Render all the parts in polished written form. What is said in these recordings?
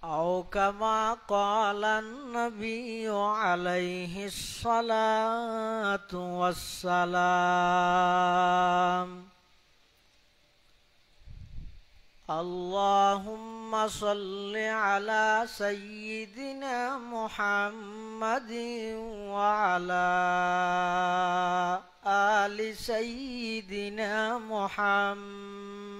أو كما قال النبي عليه الصلاة والسلام اللهم صل على سيدنا محمد وعلى آل سيدنا محمد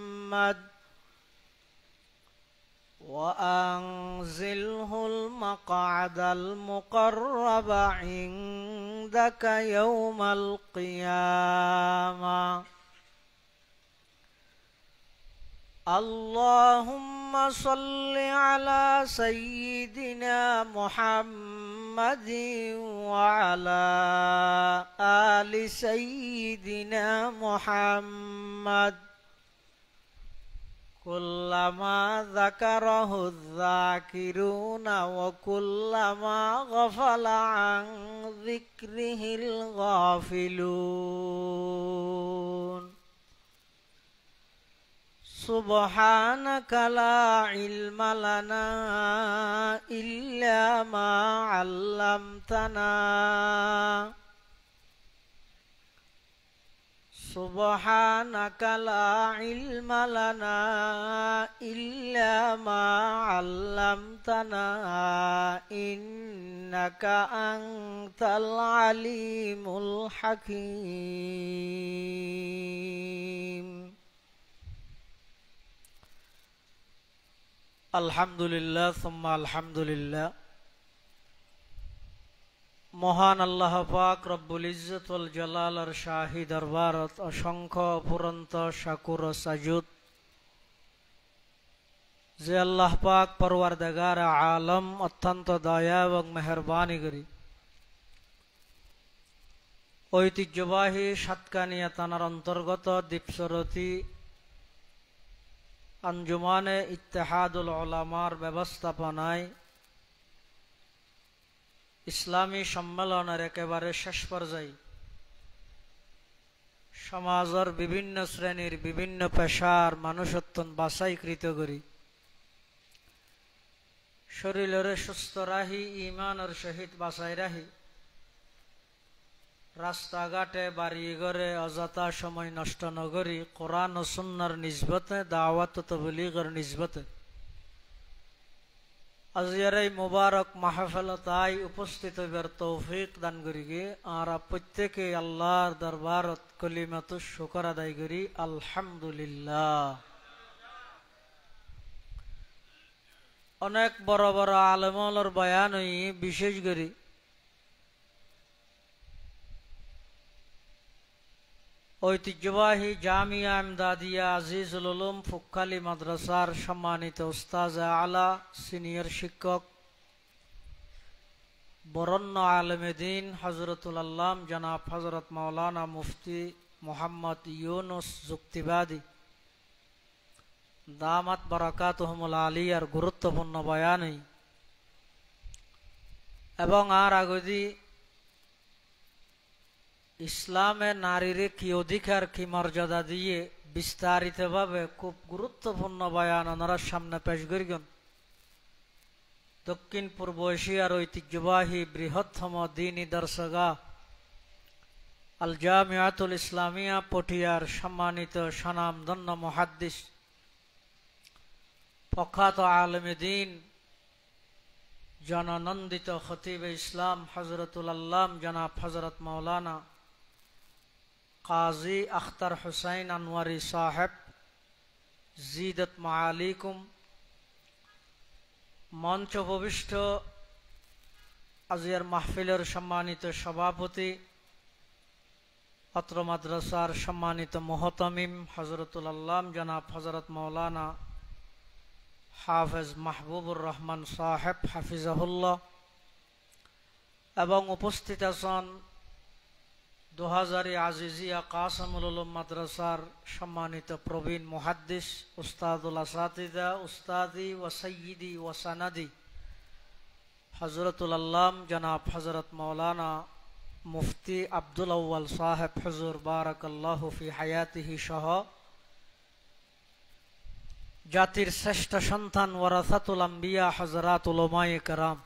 وأنزله المقعد المقرب عندك يوم القيامة اللهم صل على سيدنا محمد وعلى آل سيدنا محمد كلما ذكره الذاكرون وكلما غفل عن ذكره الغافلون سبحانك لا علم لنا إلا ما علمتنا سبحانك لا علم لنا إلا ما علمتنا إنك أنت العليم الحكيم আলহামদুলিল্লাহ সুম্মা আলহামদুলিল্লাহ। মহান আল্লাহ পাক রব্বুল ইজ্জত ওয়াল জালালের শাহী দরবারত অসংখ্য অফুরন্ত শাকুর ও সাজুদ যে আল্লাহ পাক পরওয়ারদিগার আলম অত্যন্ত দয়া এবং মেহেরবানি করি ঐতিহ্যবাহী সাতকানিয়া থানার অন্তর্গত দ্বীপসরতি আঞ্জুমানে ইত্তেহাদুল উলামার ব্যবস্থাপনায় ইসলামী সম্মেলনের একেবারে শেষ পর্যায়ে সমাজের বিভিন্ন শ্রেণীর বিভিন্ন পেশার মানুষত্বন বাছাইকৃত করি শরীরের সুস্থ রাহি ইমানের সহিত বাছাই রাহি রাস্তাঘাটে বাড়ি ঘরে অযথা সময় নষ্ট নগরী কোরআন ও সুন্নাহর নিসবতে দাওয়াত ও তাবলীগের নিসবতে আজকের এই মুবারক মাহফিলতায় উপস্থিত হইবার তৌফিক দান করি গে আর প্রত্যেকে আল্লাহর দরবারত কলিমাতু শুকর আদায় করি আলহামদুলিল্লাহ। অনেক বড় বড় আলেমর বয়ান হই বিশেষ করি ঐতিহ্যবাহী জামিয়া ইমদাদিয়া আজিজুল উলুম ফুক্কালি মাদ্রাসার সম্মানিত উস্তাজ আলা সিনিয়র শিক্ষক বরণ্য আলেমে দ্বীন হযরতুল আল্লাম জনাব হযরত মাওলানা মুফতি মুহাম্মদ ইউনুস যুক্তিবাদী দামাত বারাকাতুহুমুল আলিয়ার গুরুত্বপূর্ণ বয়ানই এবং আর আগদি ইসলামে নারীর কি অধিকার কি মর্যাদা দিয়ে বিস্তারিতভাবে খুব গুরুত্বপূর্ণ বয়ান ওনার সামনে পেশ করিবেন দক্ষিণ পূর্ব এশিয়ার ঐতিহ্যবাহী বৃহত্তম দ্বীনী দর্শগাহ আল জামিয়াতুল ইসলামিয়া পটিয়ার সম্মানিত স্বনামধন্য মুহাদ্দিস প্রখ্যাত আলেমে দ্বীন জননন্দিত খতিবে ইসলাম হযরতুল আল্লাম জনাব হযরত মাওলানা কাজী আখতার হুসাইন আনওয়ারি সাহেব জিদত মাআলিকুম মঞ্চ উপবিষ্ট আজিয়ার মাহফিলের সম্মানিত সভাপতি অত্র মাদ্রাসার সম্মানিত মুহতামিম হযরতুল আল্লাম জনাব হযরত মাওলানা হাফেজ মাহবুবুর রহমান সাহেব হাফিজাহুল্লাহ এবং উপস্থিত আছেন 2000 আজিজিয়া কাসমুল উলুম মাদ্রাসার সম্মানিত প্রবীণ মুহাদ্দিস উস্তাদুল আসাতিদা উস্তাদি ওয়া সাইয়্যিদি ওয়া সানাদি হযরতুল আল্লাম জনাব হযরত মাওলানা মুফতি আব্দুল আউয়াল সাহেব হুজুর বারাকাল্লাহু ফি হায়াতিহি সহ জাতির শ্রেষ্ঠ সন্তান ওয়ারাসাতুল আম্বিয়া হযরতুল উলামায়ে কেরাম,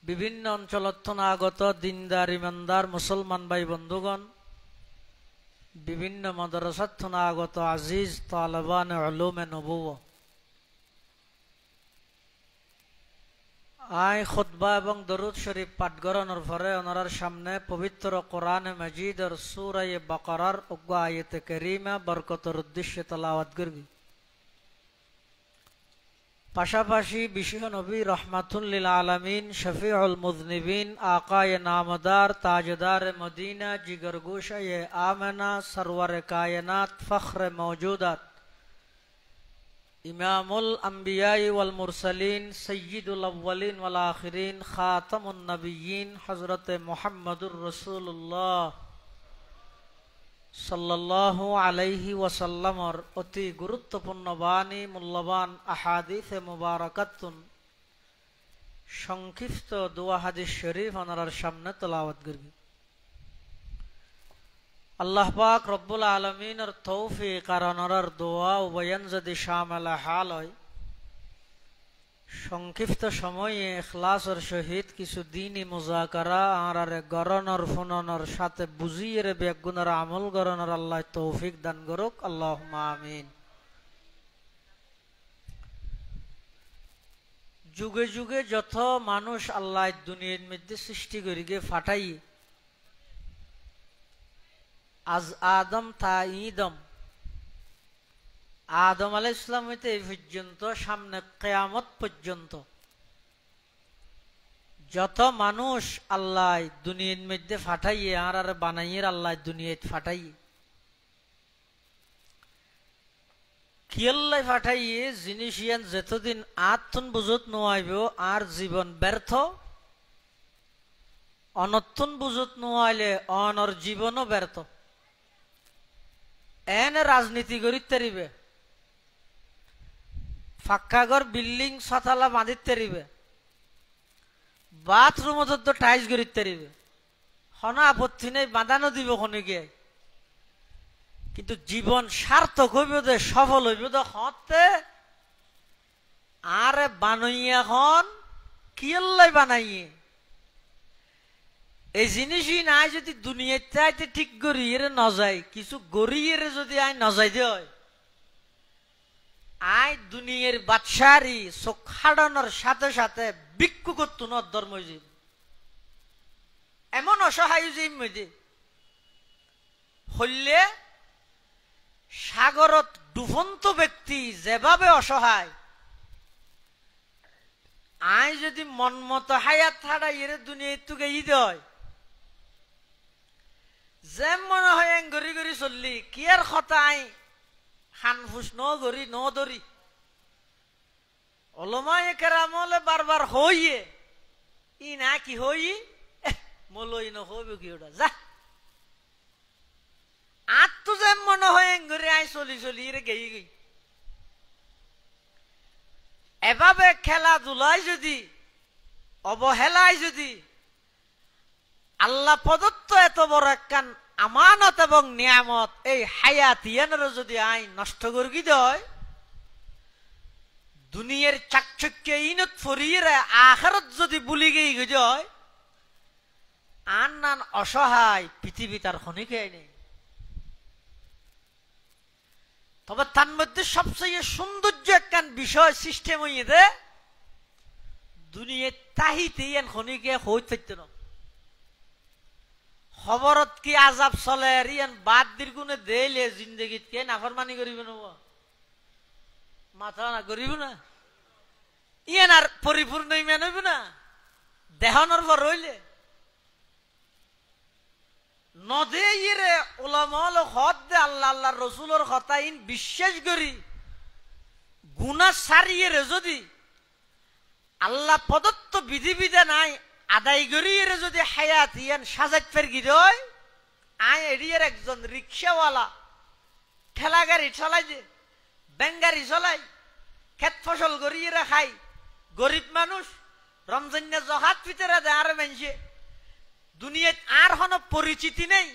বিভিন্ন অঞ্চলত আগত দিনদার ইমানদার মুসলমান ভাই বন্ধুগণ, বিভিন্ন মাদ্রাসাত আগত আজিজ তালেবানে উলুমে নবুওয়া, আই খুতবা এবং দরুদ শরীফ পাঠ করানোর পরে ওনার সামনে পবিত্র কোরআন মাজিদের সূরা বাকারার অজ্ঞা আয়াতে কারীমা বরকতের উদ্দেশ্যে তেলাওয়াত করবি। পাশাপাশি বিশ্ব নবী রহমাতুল লিল আলামিন শফিউল মুযনিবিন আকায়ে নামদার তাজদার মদিনা জিগরগোশায়ে আমেনা সরওয়ারে কায়নাত ফখরে মওজুদাত ইমামুল আম্বিয়া ওয়াল মুরসালিন সয়্যিদুল আউয়ালিন ওয়াল আখিরিন খাতামুন নবিয়্যিন হযরতে মুহাম্মদুর রাসূলুল্লাহ সাল্লাল্লাহু আলাইহি ওয়াসাল্লামর অতি গুরুত্বপূর্ণ বাণী মূল্যবান আহাদিসে মুবারাকাতুন সংক্ষিপ্ত দোয়া হাদিস শরীফ ওনার সামনে তেলাওয়াত করবি। আল্লাহ পাক রব্বুল আলামিনের তৌফিক আর ওনার দোয়া ও বয়ান যদি শামিল হাল হয়, সংক্ষিপ্ত সময়ে ইখলাসের সহিত কিছু দিনই মুজাকারা আর গরনর ফোনর সাথে বুঝিয়ে বেগুনের আমল গরনর আল্লাহ তৌফিক দান করুক, আল্লাহুম্মা আমিন। যুগে যুগে যত মানুষ আল্লাহ দুনিয়ার মধ্যে সৃষ্টি করিকে ফাটাই, আজ আদম তা ঈদম, আদম আলাইহিস সালাম হইতে এই পর্যন্ত সামনে কিয়ামত পর্যন্ত যত মানুষ আল্লাহ দুনিয়ার মধ্যে ফাটাইয়ে আর বানাইয়ে আল্লাহ দুনিয়াত ফাটাইয়ে কিয়াল্লাই ফাটাইয়ে জিনিস ইয়ান যতদিন আত্মন বুঝত নোয়াইব আর জীবন ব্যর্থ, অনত্তন বুঝত নোয়াইলে অনর জীবনও ব্যর্থ। এনে রাজনীতি করিতে পারিবে, ফাক্কাগর বিল্ডিং ছতালা বাঁধিতে পারিবে, বাথরুমত টাইলস করিতে পারিবে, হনা আপত্তি নেই, বাঁধানো দিব খনিকে, কিন্তু জীবন সার্থক হইব দে, সফল হইব দে হতে আরে বানাইয়া খন কিয়াল্লাই বানাইয়ে এই জিনিসই নাই যদি দুনিয়ার চাইতে ঠিক গড়িয়ে ন যায়, কিছু গড়িয়ে যদি আই নজাই দেয়, আই দুনিয়ার বাদশারি চোখ হাডানোর সাথে সাথে ভিক্ষু করত ন ধর্ম, এমন অসহায় যে হইলে সাগরত ডুবন্ত ব্যক্তি যেভাবে অসহায়, আই যদি মন মতো হায়াত ছাড়াই এর দুনিয়া তুকে ই দেয়, যে মনে হয় গড়ি গড়ি চললি কি আর খতাই হানফুস ন গড়ি ন দরি ওলামায়ে কেরামলে বারবার হইয়ে ই না কি হই মলই ন হইবে কি ওটা যা আর তো যে মনে হয় গড়ি আই চলি চলি রে গেই গই। এভাবে খেলাধুলায় যদি অবহেলায় যদি আল্লাহ প্রদত্ত এত বড় একখান আমানত এবং নিয়ামত এই হায়াতিয়ানের যদি আইন নষ্ট করি দেয়, দুনিয়ার চাকচক্য ইনত ফরিয়ে আখারত যদি বুলি গেই যায়, আন নান অসহায় পৃথিবী তার খনিকে নেই। তবে তার মধ্যে সবচেয়ে সৌন্দর্য একখান বিষয় সিস্টেম হইয়ে দে, দুনিয়ার তাহিতে খনিকে হই থাকতে না, খবরত কি আজাব চলে ইয়ান বাদ দির গুণে দেলে জিন্দগিত কে নাফরমানি করিব না, মাথা না করিব না, ইয়ান আর পরিপূর্ণ ইমান হইব না, দেহনের পর রইলে নদে ইরে ওলামাল হদ দে আল্লাহ আল্লাহ রসুলের কথা ইন বিশ্বাস করি গুনাহ সারিয়ে যদি আল্লাহ প্রদত্ত বিধিবিধান নাই আদায় করিয়ে যদি হায়াত ইয়ান সাজাত ফেরগি দেয়, আই এরিয়ার একজন রিক্সাওয়ালা ঠেলা গাড়ি চলাই যে বেঙ্গারি চলাই ক্ষেত ফসল করিয়ে খাই, গরিব মানুষ রমজান জহাত ভিতরে দেয় আর মানছে দুনিয়াত আর কোনো পরিচিতি নেই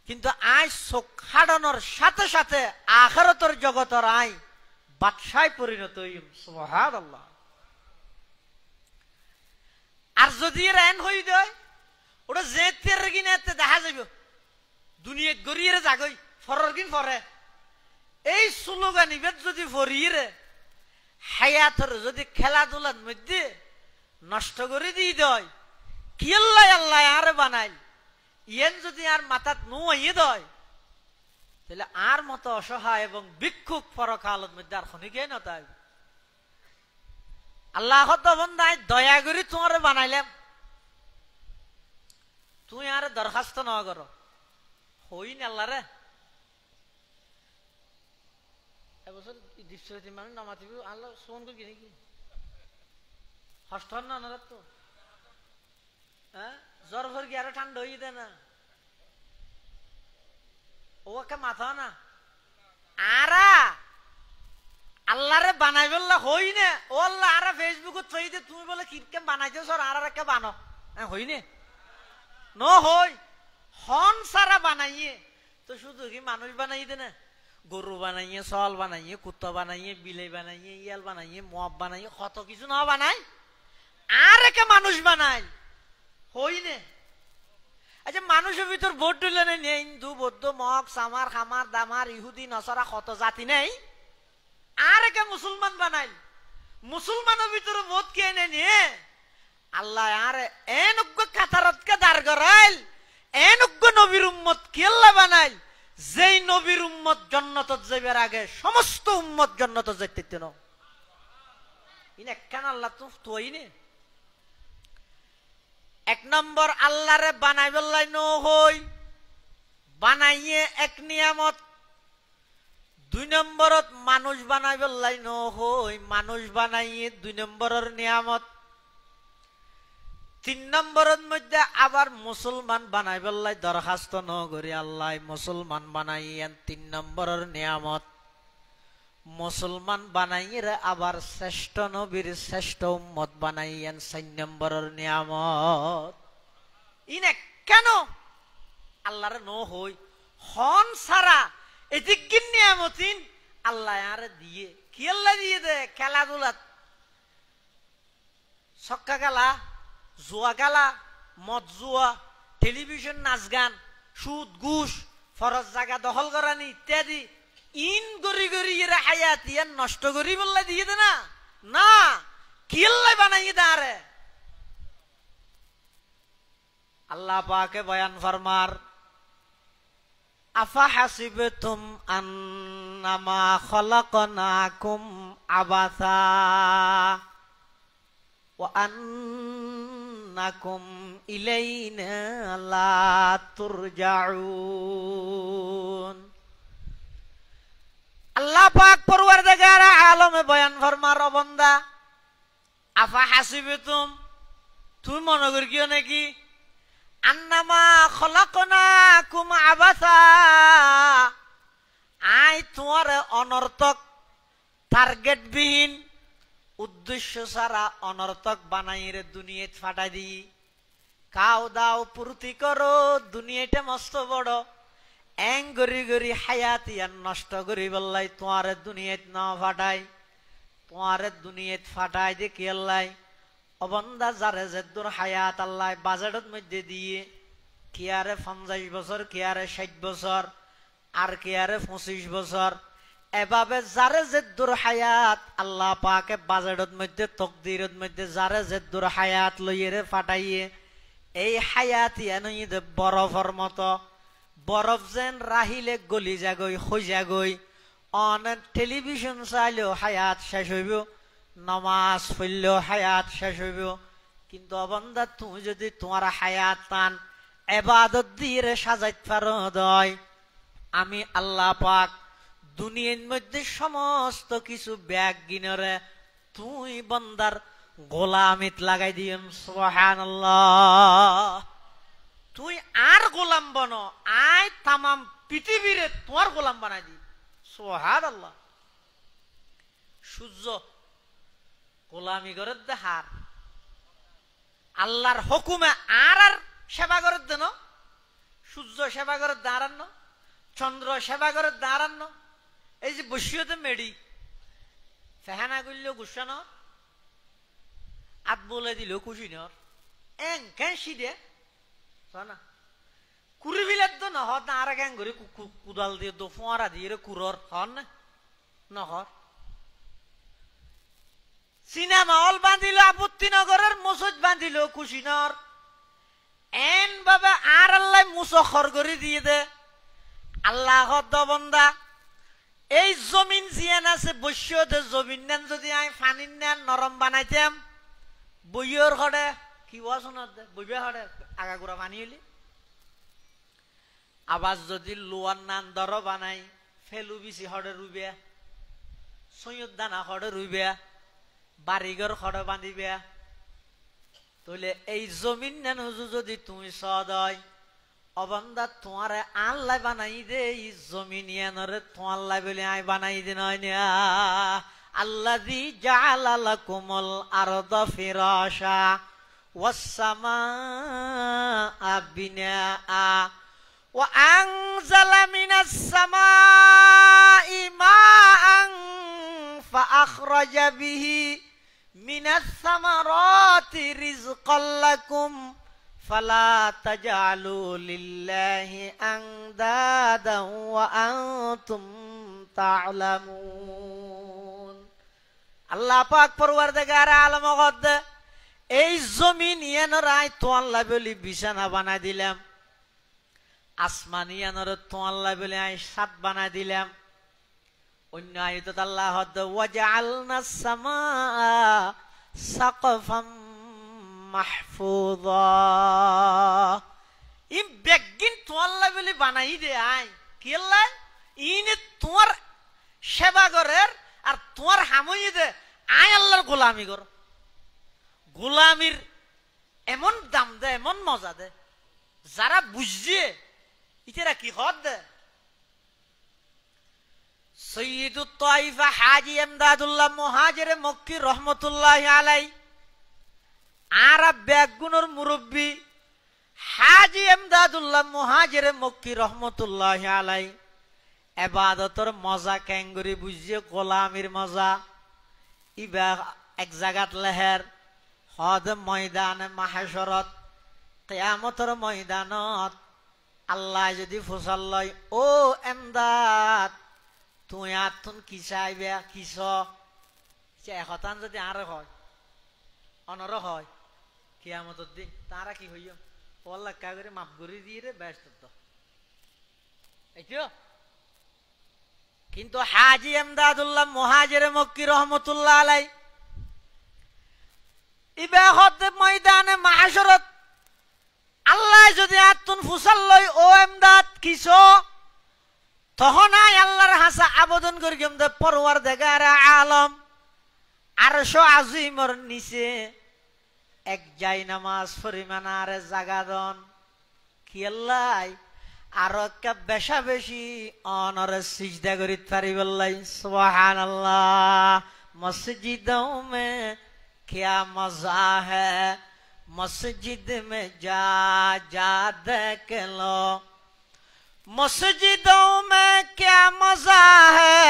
কিন্তু আই চোখ হারানোর সাথে সাথে আখিরাতের জগতের আই বাদশায় পরিণত হইম। সুবহানাল্লাহ। আর যদি এন হই দেয় ওটা যেতে কিনাতে দেখা যাবে দুনিয়াত গড়িয়ে যাগই ফরর কিন ফরে এই স্লোগান ইবেদ যদি ফরিয়ে হায়াতের যদি খেলাধুলার মধ্যে নষ্ট করে দিয়ে দেয় কি আল্লাহ আল্লাহ আর বানাই ইয়েন যদি আর মাথাত নুয়ে দেয় তাহলে আর মতো অসহায় এবং ভিক্ষুক পরকালের মধ্যে আর খনিকে না তাই আল্লাহ তো বন্দাই দয়া করে তোমার বানাইলাম তুই আর দরখাস্ত না করো হই না আল্লাহ রে এবছর দীপসী মানুষ নামাতিবি আল্লাহ সোন করে কিনে কি হস্ত না না তো হ্যাঁ জ্বর ভর গিয়ে আরো ঠান্ডা হয়ে দে না ও একটা মাথা না আরা আল্লাহরে বানাই বললা হই না ও আল্লাহ আরা ফেসবুকে থই দে তুমি বলে কিরকে বানাইছো সর আর একটা বানো হই না ন হই হন সারা বানাইয়ে তো শুধু কি মানুষ বানাই দে না গরু বানাইয়ে সল বানাইয়ে কুত্তা বানাইয়ে বিলাই বানাইয়ে ইয়াল বানাইয়ে মব বানাইয়ে কত কিছু না বানাই আর একে মানুষ বানাই হই নে আচ্ছা মানুষের ভিতর ভোট দিলে নেই হিন্দু বৌদ্ধ মগ সামার খামার দামার ইহুদি নসরা কত জাতি নেই আর একে মুসলমান বানাই মুসলমানের ভিতরে ভোট কে নিয়ে আল্লাহ আর এনজ্ঞ কাতারতকে দাঁড় করাইল এনজ্ঞ নবীর উম্মত কেল্লা বানাইল যেই নবীর উম্মত জান্নাত যাইবার আগে সমস্ত উম্মত জান্নাত যাইতে না ইন একখান আল্লাহ তো তুই নে এক নম্বর আল্লাহরে বানাই বললাই ন হই বানাইয়ে এক নিয়ামত দুই নম্বরত মানুষ বানাই বললাই ন হই মানুষ বানাইয়ে দুই নম্বরের নিয়ামত তিন নম্বরের মধ্যে আবার মুসলমান বানাই বললাই দরখাস্ত ন করি আল্লাহ মুসলমান বানাইয়েন তিন নম্বরের নিয়ামত মুসলমান বানাইয়ে আবার শ্রেষ্ঠ নবীর শ্রেষ্ঠ উম্মত বানাইয়েন চার নম্বরের নিয়ামত ইনে কেন আল্লাহরে ন হই হন সারা এদিক নিয়ামতিন আল্লাহ আর দিয়ে কি আল্লাহ দিয়ে দে খেলাধুলাত ছক্কা খেলা জুয়া খেলা মদ জুয়া টেলিভিশন নাচ গান সুদ ঘুষ ফরজ জায়গা দখল করানি ইত্যাদি ইন গরি গরি এরা হায়াত ইয়ান নষ্ট করি বললে দিয়ে দে না না কি আল্লাহ বানাই দে আরে আল্লাহ পাকে বয়ান ফরমার আফা হাসিবতুম আন্নামা খলাকনাকুম আবাসা ওয়া আন্নাকুম ইলাইনা লা তুরজাউন আল্লাহ পাক পরওয়ারদিগার আলমে বয়ান ফরমার ও বান্দা আফা হাসিবতুম তুমি মনে করি কিও নাকি আন্নামা খলাকনাকুম আবাসা আই তোমার অনর্থক টার্গেট বিহীন উদ্দেশ্য ছাড়া অনর্থক বানাইরে দুনিয়াত ফাটাই দি কাও দাও পূর্তি করো দুনিয়াটা মস্ত বড় এং গরি গরি হায়াত ইয়ান নষ্ট করি বললাই তোমার দুনিয়াত না ফাটাই তোমার দুনিয়াত ফাটাই দে কি আল্লাহ অবন্দা যারে যেদুর হায়াত আল্লাহ বাজেটের মধ্যে দিয়ে কি আরে 50 বছর কি আরে 60 বছর আর কি আরে 25 বছর এভাবে যারে যেদুর হায়াত আল্লাহ পাকে বাজেটের মধ্যে তকদিরের মধ্যে যারে যেদুর হায়াত লইয়ে ফাটাইয়ে এই হায়াত ইয়ানই দে বরফের মতো বরফ যেন রাহিলে গলি যাগই হই যাগই অন টেলিভিশন চাইলেও হায়াত শেষ হইব নামাজ পড়লেও হায়াত শেষ হইব কিন্তু অবন্দা তুমি যদি তোমার হায়াত টান ইবাদত দিয়ে সাজাইতে পারো দয় আমি আল্লাহ পাক দুনিয়ার মধ্যে সমস্ত কিছু ব্যাগ গিনরে তুই বান্দার গোলামিত লাগাই দিম সুবহানাল্লাহ তুই আর গোলাম বনো আয় তামাম পৃথিবীরে তোমার গোলাম বানাই দি সুবহানাল্লাহ সূর্য গোলামি করে দেহার আল্লাহর হুকুমে আর আর সেবা করে দেন সূর্য সেবা করে দাঁড়ানো, চন্দ্র সেবা করে দাঁড়ানো, এই যে বসিয়তে মেডি ফেহানা করলেও গুসানো, আত বলে দিলেও খুশি নর এং ক্যাঁসি দে না কুড়ি বিলাত তো নহর না আর গ্যাং করে কুদাল দিয়ে দো ফোঁয়ারা দিয়ে কুরর হর না নহর সিনেমা হল বাঁধিল আপত্তি নগরের মসজিদ বাঁধিল খুশি নর এন ভাবে আর আল্লাহ মুসখর করে দিয়ে দে। আল্লাহ বন্দা এই জমিন জিয়ান আছে বৈশ্যতে জমিন নেন যদি আমি ফানির নেন নরম বানাইতাম বইয়ের হরে কি শোনার দে বইবে হরে আগাগোড়া পানি হইলে আবার যদি লোয়ার নান দর বানাই ফেলু বিচি হরে রুবে সৈয়দ দানা হরে রুবে বাড়িঘর হরে বাঁধিবে তাহলে এই জমিন নেন যদি তুমি সদয় অবন্দা তোমার আল্লাহ বানাই দে এই জমিন ইয়ানরে তোমার লাই বলে আই বানাই দে নয় না আল্লাযী জাআলা লাকুমুল আরদা ফিরাশা ওয়াস সামাআ বিনাআ ওয়া আনজালা মিনাস সামাই মাআন ফাআখরাজা বিহি মিনাস সামারাতি রিজকাল লাকুম ফালা তাজআলু লিল্লাহি আনদাদা ওয়া আনতুম তা'লামুন। আল্লাহ পাক পরওয়ারদিগার আলম গদ এই জমিন ইয়ানরাই তো আল্লাহ বলি বিছানা বানাই দিলাম, আসমান ইয়ানর তো আল্লাহ বলি আই সাত বানাই দিলাম। অন্য আয়াত আল্লাহ হদ ওয়াজআলনাস সামাআ সাকফাম মাহফুযা ই বেগিন তো আল্লাহ বলি বানাই দে আই কি আল্লাহ ইনে তোমার সেবা করের আর তোমার হামই দে আই আল্লাহর গোলামি কর। গোলামির এমন দাম দে এমন মজা দে যারা বুঝছে ইতেরা কি হদ দে। সৈয়দুত তাইফা হাজী ইমদাদুল্লাহ মুহাজির মক্কি রহমাতুল্লাহি আলাইহি আরব বেগুনের মুরব্বী হাজী ইমদাদুল্লাহ মুহাজির মক্কি রহমাতুল্লাহি আলাইহি ইবাদতের মজা কেঙ্গুরি বুঝিয়ে গোলামির মজা ইবা এক জায়গাত লেহের হদ ময়দানে মাহশরত কিয়ামতের ময়দানত আল্লাহ যদি ফসল লয় ও এমদাদ তুই আতুন কি চাইবে কিস এহতান যদি আর হয় অনর হয় কিয়ামতের দিন তারা কি হইয় আল্লাহ কা করে মাফ করে দিয়ে রে ব্যস্ত এইটো। কিন্তু হাজী ইমদাদুল্লাহ মুহাজির মক্কি রহমাতুল্লাহ আলাইহি ইবাহত ময়দানে মাহশরত আল্লাহ যদি আতুন ফুসাল লয় ও এমদাদ কিসো তখন আই আল্লাহর হাসা আবেদন করি গেমদে পরওয়ারদিগার আলম আরশ আজিমর নিচে এক জায় নামাজ পরিমাণ আর জাগাদন কি আল্লাহ আর একটা বেশা বেশি অনরে সিজদা করিতে পারিবল্লাই সুবহানাল্লাহ। মসজিদোं में क्या मजा है मस्जिद में जा जा देख लो मस्जिदों में क्या मजा है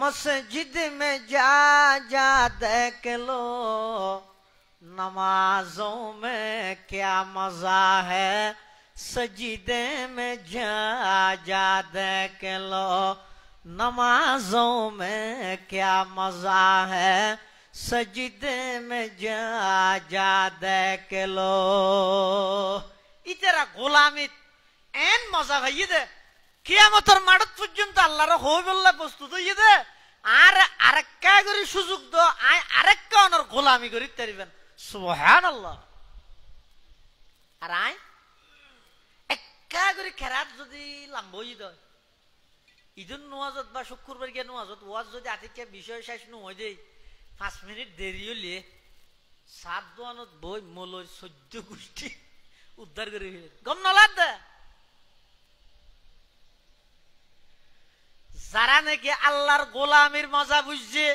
मस्जिद में जा जा देख लो नमाजों में क्या मजा है सजीदे में जा जा देख लो नमाजों में क्या मजा है सजीदे में जा जा देख लो। इतरा গোলামিত এন মজা ভাইয়ে দে কিয়ামতের মাঠ পর্যন্ত আল্লাহর হইবল্লা প্রস্তুত হইয়ে দে আর আরেকটা করে সুযোগ দ আই আরেকটা অনর গোলামি করি তারিবেন সুবহানাল্লাহ। আর আই একা করে খেরাত যদি লাম্বই দয় ঈদুন নওয়াজত বা শুক্রবার গিয়ে নওয়াজত ওয়াজ যদি আতিকে বিষয় শেষ নয় দেই 5 মিনিট দেরি হলে সাত দোয়ানত বই মলয় 14 গোষ্ঠী উদ্ধার করে গম নলাদ দে। যারা নাকি আল্লাহর গোলামির মজা বুঝছে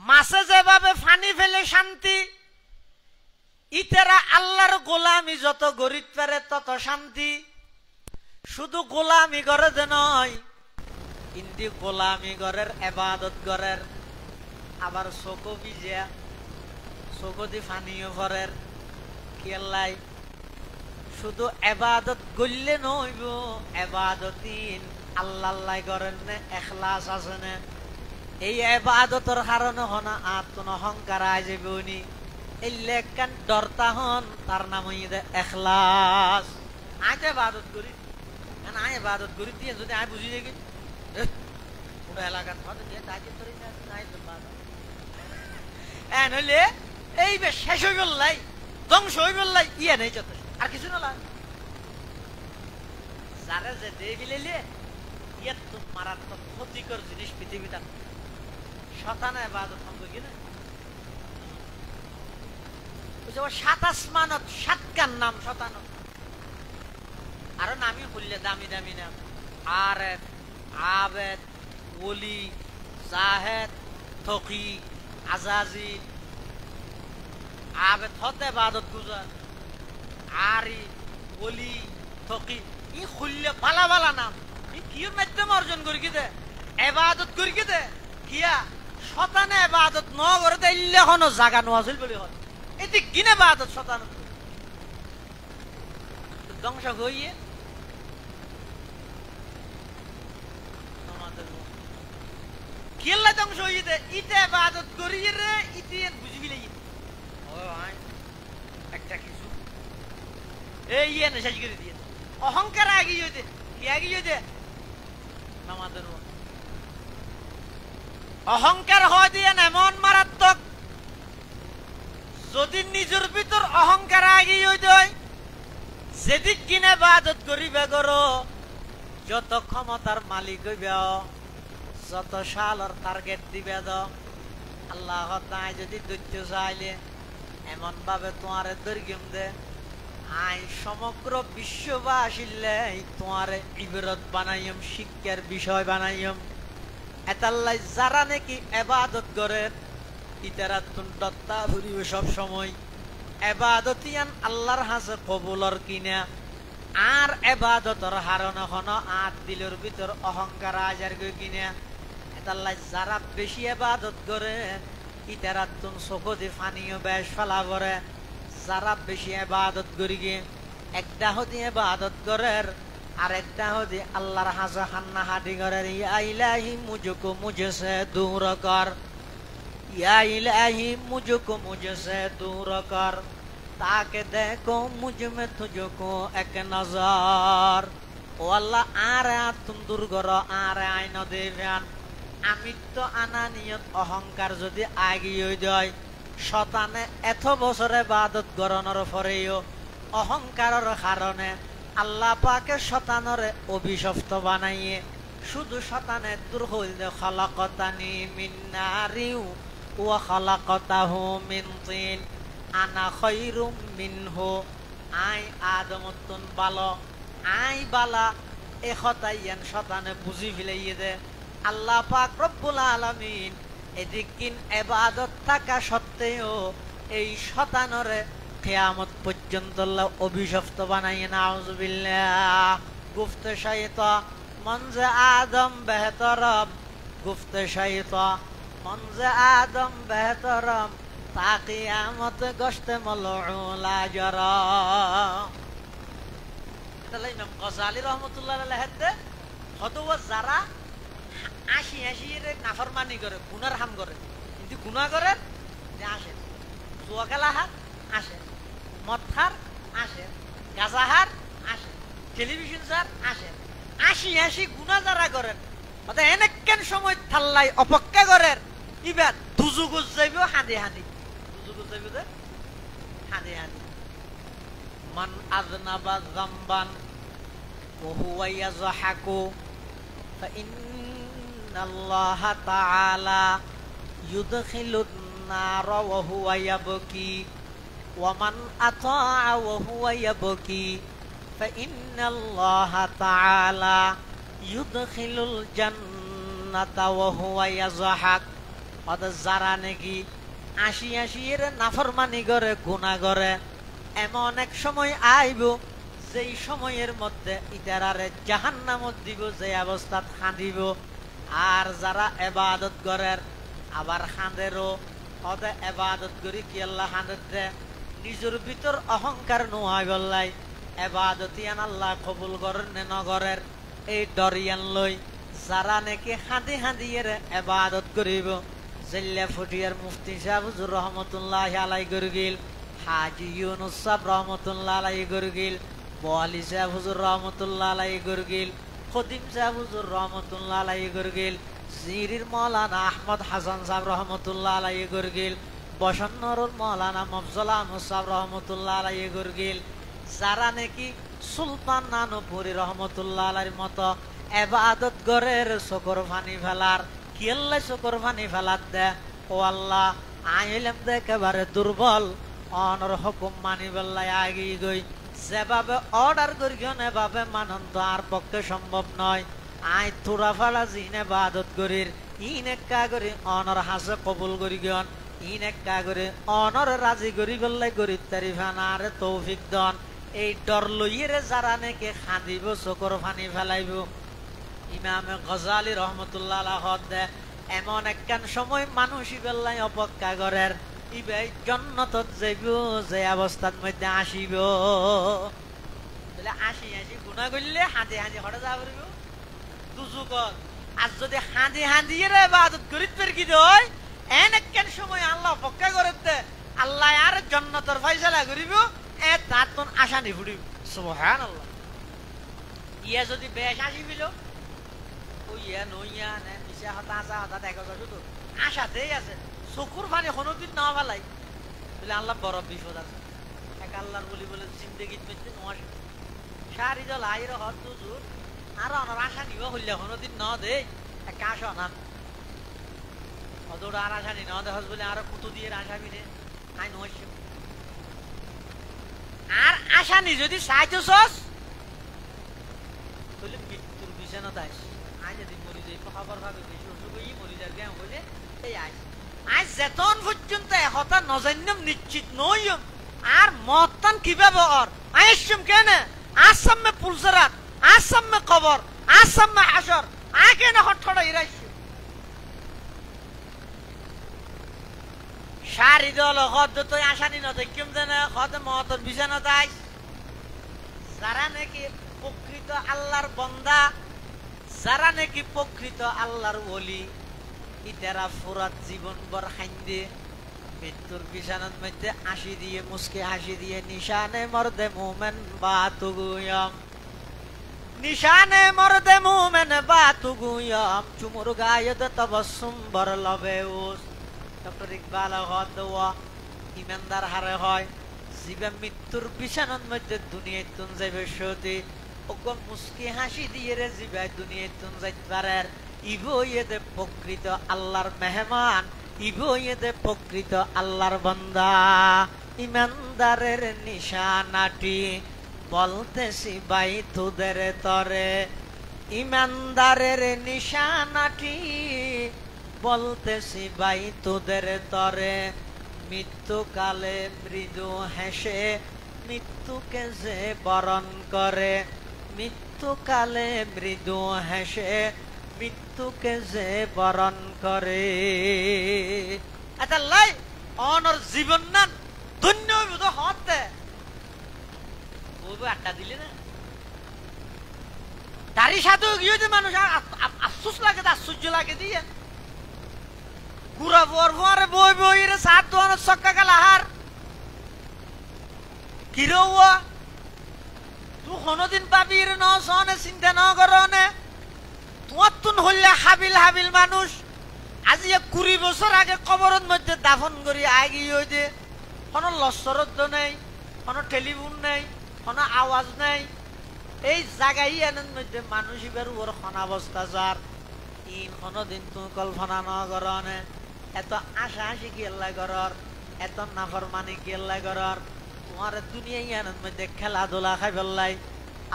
মাছে যেভাবে ফানি ফেলে শান্তি ইতারা আল্লাহর গোলামি যত গরিব পারে তত শান্তি। শুধু গোলামি করে যে নয়, কিন্তু গোলামি গরের এবাদত গরের আবার চকু ভিজা চকু দি ফানিও ভরের কেলাই। শুধু এবাদত গড়লে নইব, এবাদতিন আল্লাহ করেন না, এখলাস আছে না। এই এবাদতর কারণে হনা আত্ম অহংকার আই যাবে উনি এই লেখান ডরতা হন, তার নাম এখলাস। আই তো এবাদত করি, আই এবাদত করি দিয়ে যদি আই বুঝি দেখি পুরো এলাকার নইলে এই বে শেষ হয়ে বললাই, ধ্বংস হয়ে বললাই, ইয়ে নেই যথেষ্ট আর কিছু না লাগে। যারা যে দিয়ে ফেলে এত মারাত্মক ক্ষতিকর জিনিস পৃথিবীতে শতানা এবাদত সম্ভব কিনা। সাত আসমানত সাতকার নাম শতানত, আরো নামই বললে দামি দামি নাম। আরেফ, আবেদ, ওলি, জাহেদ, তকি, আজাজিল। আবেদ হতে এবাদত গুজার, আরি, ওলি, তকি, ই খুললে বালা বালা নাম। কিয়র মাধ্যমে অর্জন করি কি দে এবাদত করি কি দে কিয়া শতানে এবাদত ন করে দিলে এখনো জাগা নোয়াছিল বলে হয়। এটি কিনে এবাদত শতান ধ্বংস হইয়ে কেল্লা ধ্বংস হইয়ে দে। ইতে এবাদত করিয়ে রে ইতে বুঝবি লাই একটা কিছু এই ইয়ে না শেষ করে দিয়ে অহংকার আগে হইতে কি আগে হইতে আমাদের অহংকার হয় দিয়ে এমন মারাত্মক, যদি নিজের ভিতর অহংকার আগে হয় যেদিক কিনে বাদত করিবে করো, যত ক্ষমতার মালিক হইবে, যত সালর টার্গেট দিবে আল্লাহ তাই যদি দৈত্য চাইলে এমন ভাবে তোমারে দৈর্ঘ্যম দে আই সমগ্র বিশ্ববাসীলে তোমারে ইবরত বানাইম, শিক্ষার বিষয় বানাইম। এতাল্লাই যারা নাকি এবাদত করে ইতারা তুন্ডত্তা ফুরিবে সব সময়। এবাদতিয়ান আল্লাহর হাসে কবুলর কিনা আর এবাদতর হারণ হন আট দিলের ভিতর অহংকার আজার গই কিনা। এতাল্লাই যারা বেশি এবাদত করে ইতারা তুন চকু দি ফানিও বেশ ফেলা করে। যারা বেশি এবাদত করি গে একটা হদি এবাদত করের আর একটা হদি আল্লাহর হাজা হান্না হাদি করের। ইয়া ইলাহি মুঝকো মুঝসে দূর কর, ইয়া ইলাহি মুঝকো মুঝসে দূর কর, তাকে দেখো মুঝ মে তুঝকো এক নজর। ও আল্লাহ আর তুম দূর করো আর আইন দেবেন। আমি তো আনানিয়ত অহংকার যদি আগিয়ে যায় শতানে এত বছরে ইবাদত গরনের পরেও অহংকারের কারণে আল্লাহ পাকে শতানরে অভিশপ্ত বানাইয়ে শুধু শতানে দূর হইলে খলাকতানি মিন নারিউ ওয়া খলাকতাহু মিন তিন আনা খায়রুম মিনহু। আই আদমতুন বালো আই বালা এ খতাইয়ান শতানে বুঝি ফেলাইয়ে দে। আল্লাহ পাক রব্বুল আলামিন এদিকিন এবাদত থাকা সত্ত্বেও এই শতানরে কিয়ামত পর্যন্ত অভিশপ্ত বানাইয়ে নাউজুবিল্লাহ। গুফতে শাইতা মনজে আদম বেহতরম, গুফতে শাইতা মনজে আদম বেহতরম, তা কিয়ামত গশতে মলউলা জরা। এটা ইমাম গজালি রহমাতুল্লাহ আলাইহি হতওয়া যারা আশি আশি নাফরমানি করে গুনার হাম করে কিন্তু গুনাহ করে আসে, জুয়া খেলা হার আসে, মদ খার আসে, গাঁজা হার আসে, টেলিভিশন সার আসে, আশি আশি গুনাহ যারা করেন এনেকেন সময় থাল্লাই অপেক্ষা করেন ইবার দুজুগুজ যাইব হাঁদি হাঁদি, দুজুগুজ যাইব যে হাঁদি হাঁদি। মান আযনাবা যামবান ওয়া হুয়া ইয়াযহাকু ফাইন্নাল্লাহ তাআলা ইউদখিলুন নার ওয়া হুয়া ইয়াবকি ওয়া মান আতাআ ওয়া হুয়া ইয়াবকি ফাইন্নাল্লাহ তাআলা ইউদখিলুল জান্নাতা ওয়া হুয়া ইয়াযহাক। যারা নাকি আসি আসি এর নাফরমানি করে গুনাহ করে এমন এক সময় আইব যেই সময়ের মধ্যে ইতারারে জাহান্নামত দিব, যে অবস্থাত খাঁদিব। আর যারা এবাদত করের আবার খাঁদেরও হদে এবাদত করি কি আল্লাহ খাঁদের দে নিজের ভিতর অহংকার নোয়াই বললাই এবাদতিয়ান আল্লাহ কবুল করেন নে নগরের এই ডরিয়ান লই যারা নাকি হাঁদি হাঁদিয়ের এবাদত করিব। জেল্লা ফুটিয়ার মুফতি সাহেব হুজুর রহমতুল্লাহ আলাই গরগিল, হাজি ইউনুস সাহেব রহমতুল্লাহ আলাই গরগিল, বোয়ালি সাহেব হুজুর রহমতুল্লাহ আলাই গরগিল, খদিম সাহেব হুজুর রহমতুল্লাহ আলাই গরগিল, জিরির মৌলানা আহমদ হাসান সাহেব রহমতুল্লাহ আলাই গরগিল, বসন্নরুর মৌলানা মফজল আহমদ সাহেব রহমতুল্লাহ আলাই গরগিল, যারা নাকি সুলতান নানুপুরি রহমতুল্লাহ আলাইর মতো এবাদত গরের চকর ফানি ফেলার কি আল্লাহ চকর ফানি ফেলার দে। ও আল্লাহ আইলাম দে একেবারে দুর্বল অনর হুকুম মানি বেল্লাই আগি গই যেভাবে অর্ডার করি এভাবে মানন তো আর পক্ষে সম্ভব নয়। আই থোড়া ফালা জিন এবাদত করির ইন একা করি অনর হাসে কবুল করি গন ইন একা করে অনর রাজি করি বেল্লাই করি তারি ফানারে তৌফিক দন। এই ডর লইয়ের যারা নাকি খাঁদিব চকর ফানি ফেলাইব। ইমামে গজালি রহমতুল্লাহ আলাইহ দে এমন একখান সময় মানুষই বেল্লাই অপেক্ষা করের ইবাই জান্নাতত যাইব যে অবস্থার মধ্যে আসিব। আসি আসি গুনাহ করলে হাঁদি হাঁদি হঠাৎ যা করিব দুজুকত। আর যদি হাঁদি হাঁদি ইবাদত করিত পারি কি দয় এন একখান সময় আল্লাহ অপেক্ষা করতে আল্লাহ আর জান্নাতের ফয়সালা করিব। এ তার তোন আশা নি ফুটিব সুবহানাল্লাহ। ইয়া যদি বেশ আসি বিল ও ইয়া নইয়া নে মিশা হতা আসা হতা দেখা যায় শুধু আশাতেই আছে চকুর পানি কোনোদিন না ফেলাই বলে আল্লাহ বড় বিপদ আছে। এক আল্লাহর বলি বলে জিন্দগিত মধ্যে নোয়ার সারি জল আইর হত দুজুর আর অনার আশা নিব হইলে কোনোদিন ন দে এক আশা না অদৌড় আর আশা নি ন দেখ বলে আরো কুতু দিয়ে আশা বিনে আই নয় আর আশা নি যদি চাইতেছস তাহলে মৃত্যুর বিছানা তাই আজ যদি মরি যাই খবর ভাবে বেশি অসুখ হই মরি যার জ্ঞান বলে এই আজ আজ যেতন পর্যন্ত হতা নজান্যম নিশ্চিত নইম আর মতান কিভাবে অর আইসম কেন আসামে পুলসরাত আসামে কবর আসামে হাসর আগে না হঠড়া ইরাইস সারি দল হদ তো আসানি না দেখিম জানা হদ মতন বিছানা তাই যারা নাকি প্রকৃত আল্লাহর বান্দা যারা নাকি প্রকৃত আল্লাহর ওলি ইতারা ফুরাত জীবন বর খাইন্দে মৃত্যুর বিছানার মধ্যে হাসি দিয়ে মুস্কি হাসি দিয়ে নিশানে মরদে মুমেন বাতুগুয়ম নিশানে মরদে মুমেন বাতুগুয়ম চুমুর গায়তে তবসুম বর লবেউস। ডক্টর ইকবাল হওয়া ইমানদার হারে হয় জীবে মৃত্যুর বিছানার মধ্যে দুনিয়ায় তুন যাইবে সতী ওগো মুস্কি হাসি দিয়ে রে জীবে দুনিয়ায় তুন যাইতে পারে ইবো ইয়েদে প্রকৃত আল্লাহর মেহমান ইবো ইয়েদে প্রকৃত আল্লাহর বান্দা। ইমানদারের নিশানাটি বলতেছি ভাই তোদের তরে ইমানদারের নিশানাটি বলতেছি ভাই তোদের তরে মৃত্যুকালে মৃদু হেসে মৃত্যুকে যে বরণ করে মৃত্যুকালে মৃদু হেসে মৃত্যুকে যে বরণ করে। আচ্ছা লাই অনর জীবন না ধন্য হইব হতে বলবো আড্ডা দিলে না দাড়ি সাধু গিয়ে যে মানুষ আফসোস লাগে আশ্চর্য লাগে দিয়ে গুড়া বরফারে বই বই রে সাত দোয়ানোর সক্কা কাল আহার কিরো তুই কোনদিন পাবি রে ন সনে চিন্তা ন করনে তোমার তুন হইলে হাবিল হাবিল মানুষ আজি 20 বছর আগে কবরের মধ্যে দাফন করি আগি হই যে কোনো লস্করত নেই কোনো টেলিফোন নেই কোনো আওয়াজ নেই এই জায়গায় এনের মধ্যে মানুষ এবার ওর অবস্থা যার ইন কোনদিন তুই কল্পনা ন করনে এত আশা হাসি গেল্লা করর এত নাফরমানি গেল্লা করর তোমার দুনিয়া এনের মধ্যে খেলাধুলা খাই ফেললাই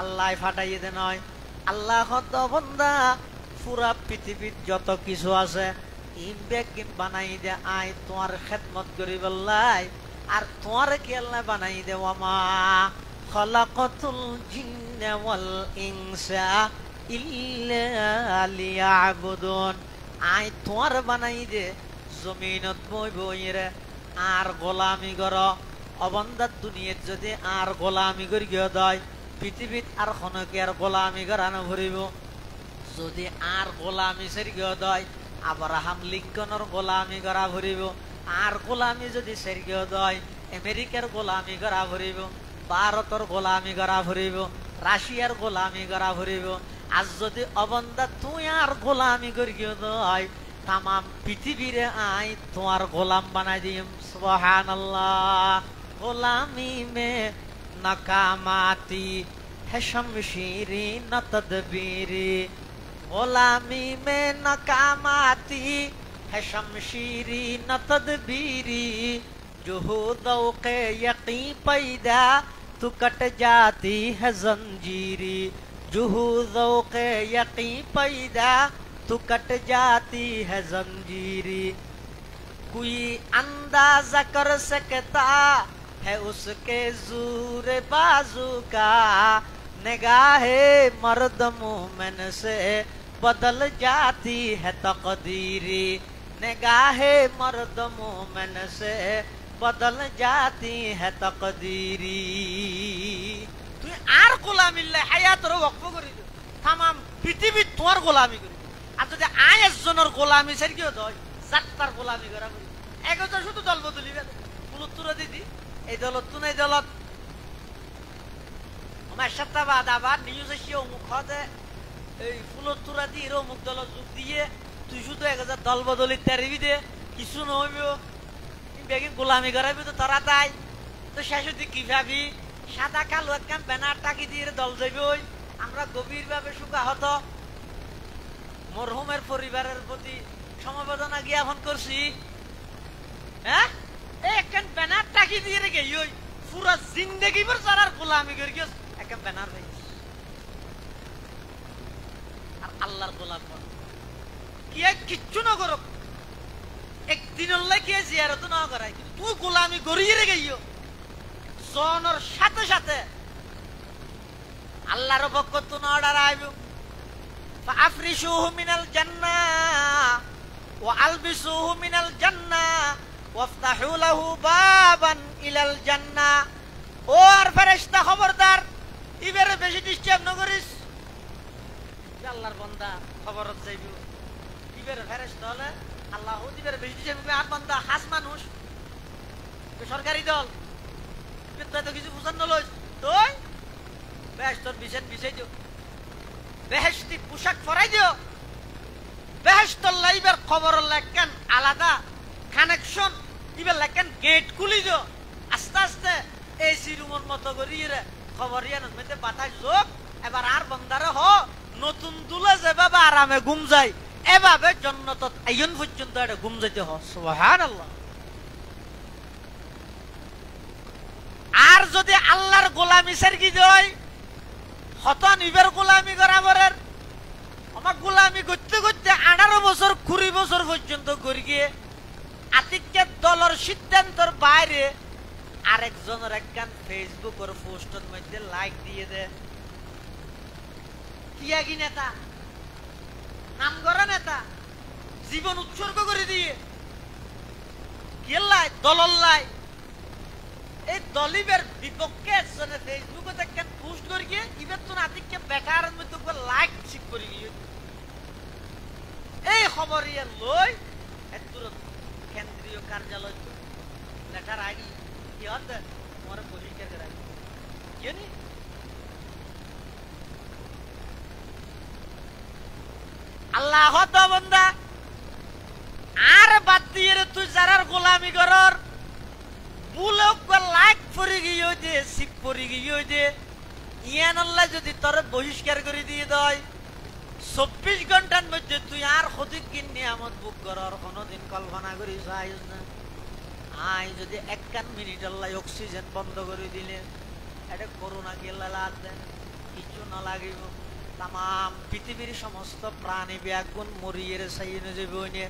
আল্লাহ ফাটাইয়ে দে নয় আল্লাহ বান্দা পুরা পৃথিবীর যত কিছু আছে বেগিন বানাই দে আই তোমার খেদমত করি বললাই আর তোমার কি আল্লাহ বানাই দে ওয়ামা খলাকতুল জিন্না ওয়াল ইনসা ইল্লা লিয়াবুদুন আই তোমার বানাই দে জমিনত বই বইরে আর গোলামি কর অবন্দার দুনিয়াত যদি আর গোলামি করি গিয়ে দয় পৃথিবীত আর খনকে আর গোলামি করানো ভরিব যদি আর গোলামি সেরি গিয়ে দয় আব্রাহাম লিঙ্কনের গোলামি করা ভরিব আর গোলামি যদি সেরি গিয়ে দয় আমেরিকার গোলামি করা ভরিব ভারতের গোলামি করা ভরিব রাশিয়ার গোলামি করা ভরিব আজ যদি অবন্দা তুই আর গোলামি করি গিয়ে দয় তাম পৃথিবীরে আই তোমার গোলাম বানাই দিম সুবহানাল্লাহ গোলামি মে নাকামাতি है शमशीरी न तदबीरी गोलामी में नाकामाती है शमशीरी न तदबीरी जुहूदों के यकीन पैदा तू कट जाती है जंजीरी जुहूदों के यकीन पैदा तू कट जाती है जंजीरी कोई अंदाजा कर सकता है उसके जोर बाजू का निगाहे मर्द मोमिन से बदल जाती है तकदीरी निगाहे मर्द मोमिन से बदल जाती है तकदीरी তুই আর গোলামিল্লে হায়াতের ওয়াকফ করে দিও तमाम পৃথিবী তোমার গোলামি করে আর যদি আয়েশজনের গোলামি সের কি হয় সাতটার গোলামি করা করি একজন শুধু দল বদলিবে পুলুত্তরা দিদি এই দলত তুই এই দলত আমার সপ্তাহবাদ আবার নিউজ এসে অমুক হতে এই ফুলতুরা দিয়ে অমুক দল যোগ দিয়ে তুই শুধু 1000 দল বদলি তারিবি দে কিছু নহইব বেগিন গোলামি করাবি তো তোরা তাই তো শেষ দিক কি ভাবি সাদা কালো একখান ব্যানার টাকি দিয়ে দল যাইব আমরা গভীরভাবে শোকাহত মরহুমের পরিবারের প্রতি সমবেদনা জ্ঞাপন করছি হ্যাঁ একখান ব্যানার টাকি দিয়ে রেখে ওই পুরা জিন্দেগি ভর সারার গোলামি করে গিয়ে একখান ব্যানার ভাই আর আল্লাহর গোলাম কি কিচ্ছু না করো একদিন কি জিয়ারত না করাই কিন্তু তুই গোলামি করিয়ে রেখে জনের সাথে সাথে আল্লাহর পক্ষ তো না অর্ডার আইব ফাফরিশুহু মিনাল জান্নাহ ওয়া আলবিসুহু মিনাল জান্নাহ ওয়াফতাহু লাহু বাবান ইলাল জান্নাহ ও আর ফেরেশতা খবরদার ইবারে বেশি ডিস্টার্ব না করিস আল্লাহর বান্দা খবরত যাইব ইবারে ফেরেশতা হলে আল্লাহ ইবারে বেশি ডিস্টার্ব করবে আর বান্দা হাস মানুষ সরকারি দল তুই তো কিছু বুঝান না লইস তুই বেহেশতর বিষয় দিও বেহেশতি পোশাক পরাই দিও বেহেশতর লাইবার খবর লেখেন আলাদা কানেকশন ইবার লেখেন গেট খুলি দিও আস্তে আস্তে এসি রুমের মতো করিয়ে খবর ইয়ানোর মধ্যে বাতাস যোগ এবার আর বন্দারে হ নতুন দুলে যেভাবে আরামে ঘুম যায় এভাবে জন্নত আইন পর্যন্ত এটা ঘুম যাইতে হ সুবহানাল্লাহ আর যদি আল্লাহর গোলামি সারকি দেয় হতন ইবের গোলামি করাবরের আমার গোলামি করতে করতে 18 বছর 20 বছর পর্যন্ত করে গিয়ে আতিকের দলের সিদ্ধান্তের বাইরে আরেকজনের একখান ফেসবুকের পোস্টের মধ্যে লাইক দিয়ে দে তিয়াগী নেতা নাম করা নেতা জীবন উৎসর্গ করে দিয়ে গেলাই দলর লাই এই দলিবের বিপক্ষে একজনে ফেসবুকে একখান পোস্ট করে গিয়ে ইবের তো নাতিকে বেটার মধ্যে লাইক ঠিক করে গিয়ে এই খবর ইয়ে লই তুরন্ত কেন্দ্রীয় কার্যালয় লেখার আগে কি হতে তোমার বহিষ্কার করে জানি আল্লাহ তো বন্দা আর বাদ দিয়ে তুই যারার গোলামি করার লাইক পরে গিয়ে দে সিপ পরে গিয়ে দে ইয়ান আল্লাহ যদি তোর বহিষ্কার করে দিয়ে দেয় 24 ঘন্টার মধ্যে তুই আর ক্ষতিক নিয়ামত বুক করার কোনোদিন কল্পনা করিস না আই যদি 1 মিনিট আল্লাহ অক্সিজেন বন্ধ করে দিলে এটা করোনা গেলে লাগবে কিছু না লাগিব তাম পৃথিবীর সমস্ত প্রাণী ব্যাগুন মরিয়ে সাইনে যাবে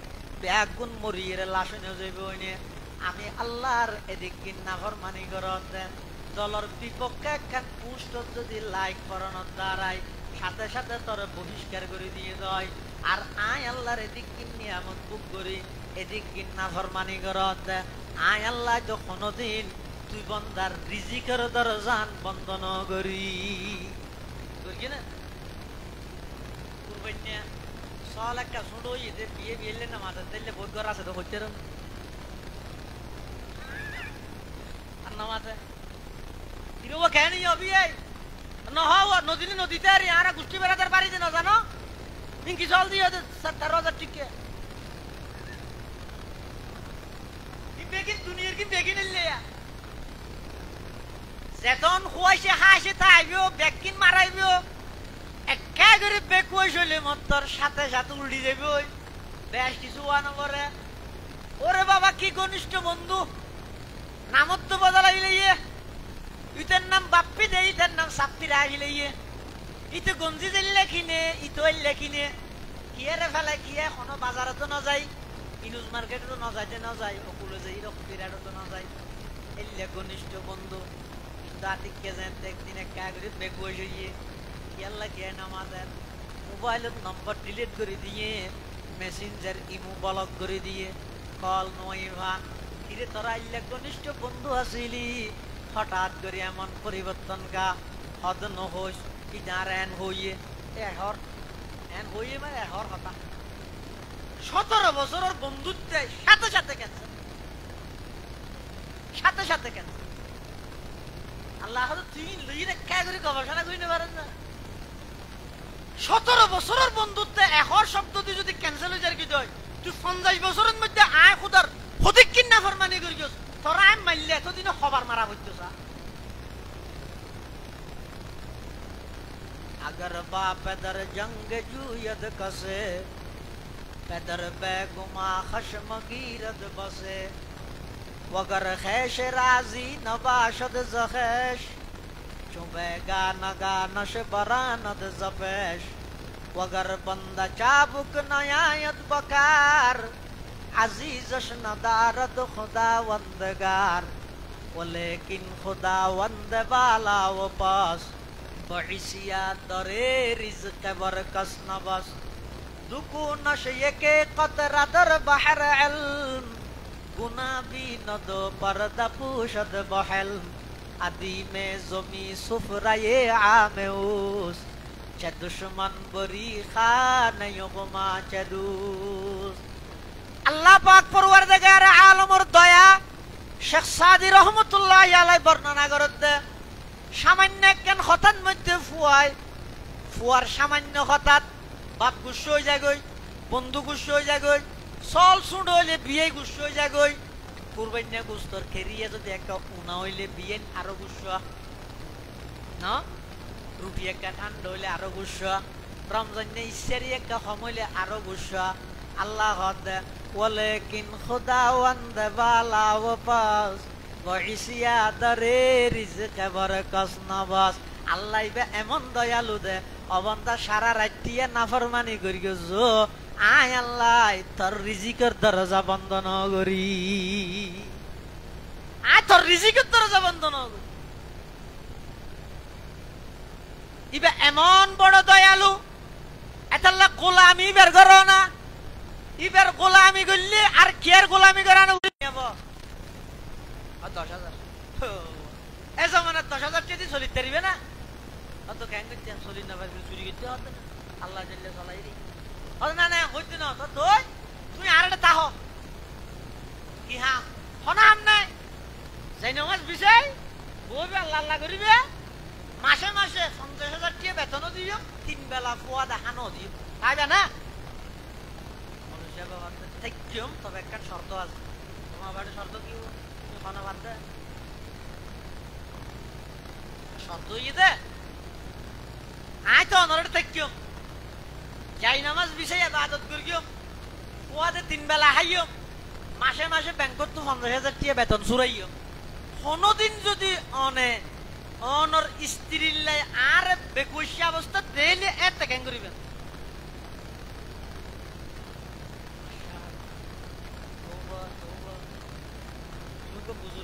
ব্যাগুন মরিয়ে লাশন যাইব আমি আল্লাহর এদিক কিন্না ফরমানি করত দলের বিপক্ষে একখান পোস্ট যদি লাইক করানোর দ্বারাই সাথে সাথে তোর বহিষ্কার করে দিয়ে যায় আর আয় আল্লাহর এদিক কিন্নি এমন বুক করি এদিক কিন্না ফরমানি করত আয় আল্লাহ তো কোনদিন তুই বন্দার রিজিকের দরজান বন্ধ ন করি করি না কুরবানিয়া সল একটা শুনো যে বিয়ে বিয়েলে না মাথা দিলে বহুত ঘর আছে তো হচ্ছে আর নামাতে কিরো কেন হবি এই নদীতে আর ইয়ারা গোষ্ঠী বেড়াদের বাড়িতে না জানো ইনকি জল দিয়ে 17,000 টিকে বেগিন দুনিয়ার কি বেগিন এলিয়া যেতন খুয়াইছে হাসে তাইবিও বেগিন মারাইবিও একা করে বেকুয়াই চলে মতর সাথে সাথে উল্টি যাবে ওই বেশ কিছু ওয়ান করে ওরে বাবা কি ঘনিষ্ঠ বন্ধু নামত তো বদলাইলে ইতের নাম বাপ্পি দে ইতের নাম সাপ্পি রাখিলে ইতে গঞ্জি দিলে কিনে ইতো কিনে কিয়ারে ফেলে কিয়ে কোনো বাজারে তো না যাই ইনুজ মার্কেটে তো না যাইতে না যাই ওগুলো যে ইরকম বিরাটও তো না যাই এলে ঘনিষ্ঠ বন্ধু কিন্তু আতিককে যেন একদিন একা করে বেকুয়াই হইয়ে ইয়াল্লা কে নামাজের মোবাইলের নম্বর ডিলিট করে দিয়ে মেসেঞ্জার ইমো ব্লক করে দিয়ে কল নইভা কিরে তোরা ইল্লা ঘনিষ্ঠ বন্ধু আসিলি হঠাৎ করে এমন পরিবর্তন গা হদ নহস ইদার এন হইয়ে এহর এন হইয়ে মানে এহর হতা 17 বছরের বন্ধুত্বের সাথে সাথে ক্যান্সার সাথে সাথে ক্যান্সার আল্লাহ তুই লইরে কে করে গবেষণা করিতে পারেন না 17 বছরের বন্ধুত্বে এহর শব্দ দিয়ে যদি ক্যান্সেল হয়ে যায় কি হয় তুই 50 বছরের মধ্যে আয় খুদার হদিক কিনা ফরমানি করিস তোরা আয় মারলে এতদিনে খবর মারা হইতো সা अगर बाप दर जंग जूयद कसे पैदर बेगुमा खशम गिरद बसे वगर खैश राजी नबाशद जखेश चुबेगा नगा नश बरानद जपेश वगर बंदा चाबुक नयायत बकार अजीजश नदारद खुदा वंदगार वलेकिन खुदा वंद बाला व पास बहिसिया दरे रिज़्क़ बरकस नबस दुकू नशे के कतरा दर बहर इल्म गुना भी नदो पर्दा पूशद बहल अदी में ज़मी सुफराये आमेउस चे दुश्मन बरी खान युगमा चे दूस अल्लाह पाक परवरदिगार आलम और दया शेख सादी रहमतुल्लाह अलैहि बर्णना करते সামান্য কেন হঠাৎ মধ্যে ফুয়ার সামান্য হঠাৎ বাপ গুস্স হয়ে যাগই বন্ধু গুস্স হয়ে যাগই চল চুড হইলে বিয়ে গুস্স হয়ে যাগই কুরবান্না গুস্তর খেরিয়ে যদি একটা উনা হইলে বিয়ে আরো গুস্স না রুটি একটা ঠান্ডা হইলে আরো গুস্স রমজানে ইচ্ছারি একটা কম হইলে আরো গুস্স আল্লাহ হদ ওয়ালাকিন খুদা ওয়ান্দ বালা ওয়া পাস বহিসিয়া দরে রিজক বরকস নবাস আল্লাহ বে এমন দয়ালু দে অবন্দা সারা রাত্রিয়ে নাফরমানি করি গো আয় আল্লাহ তোর রিজিকের দরজা বন্ধ ন করি আয় তোর রিজিকের দরজা বন্ধ ন করি ইবে এমন বড় দয়ালু এতাল্লা গোলামি বের করো না ইবের গোলামি করলে আর কেয়ার গোলামি করানো নেব 10,000 এ জমানা 10,000 যদি চলি তারিবে না অত কেন করতে চলি না ভাই চুরি করতে হতো না আল্লাহ জাল্লে চলাই রে না না হইতো না তো তুই আর একটা তাহ কি হ্যাঁ হনাম নাই যাই নামাজ বিষয় বইবে আল্লাহ আল্লাহ করিবে মাসে মাসে 50,000 টাকা বেতনও দিও 3 বেলা ফুয়া দেখানো দিও তাইবে না মানুষ বাবা থেকিম তবে একটা শর্ত আছে তোমার বাড়ি শর্ত কি খানা বাদ দে শর্ত দে আয় তো অনরে থেকিম যাই নামাজ বিষয় ইবাদত করিও ফুয়াতে 3 বেলা খাইও মাসে মাসে ব্যাংকত তো 50,000 টাকা বেতন চুরাইও কোনদিন যদি অনর স্ত্রীর লাই আর বেকুশি অবস্থা দেলে এত কেন করিবেন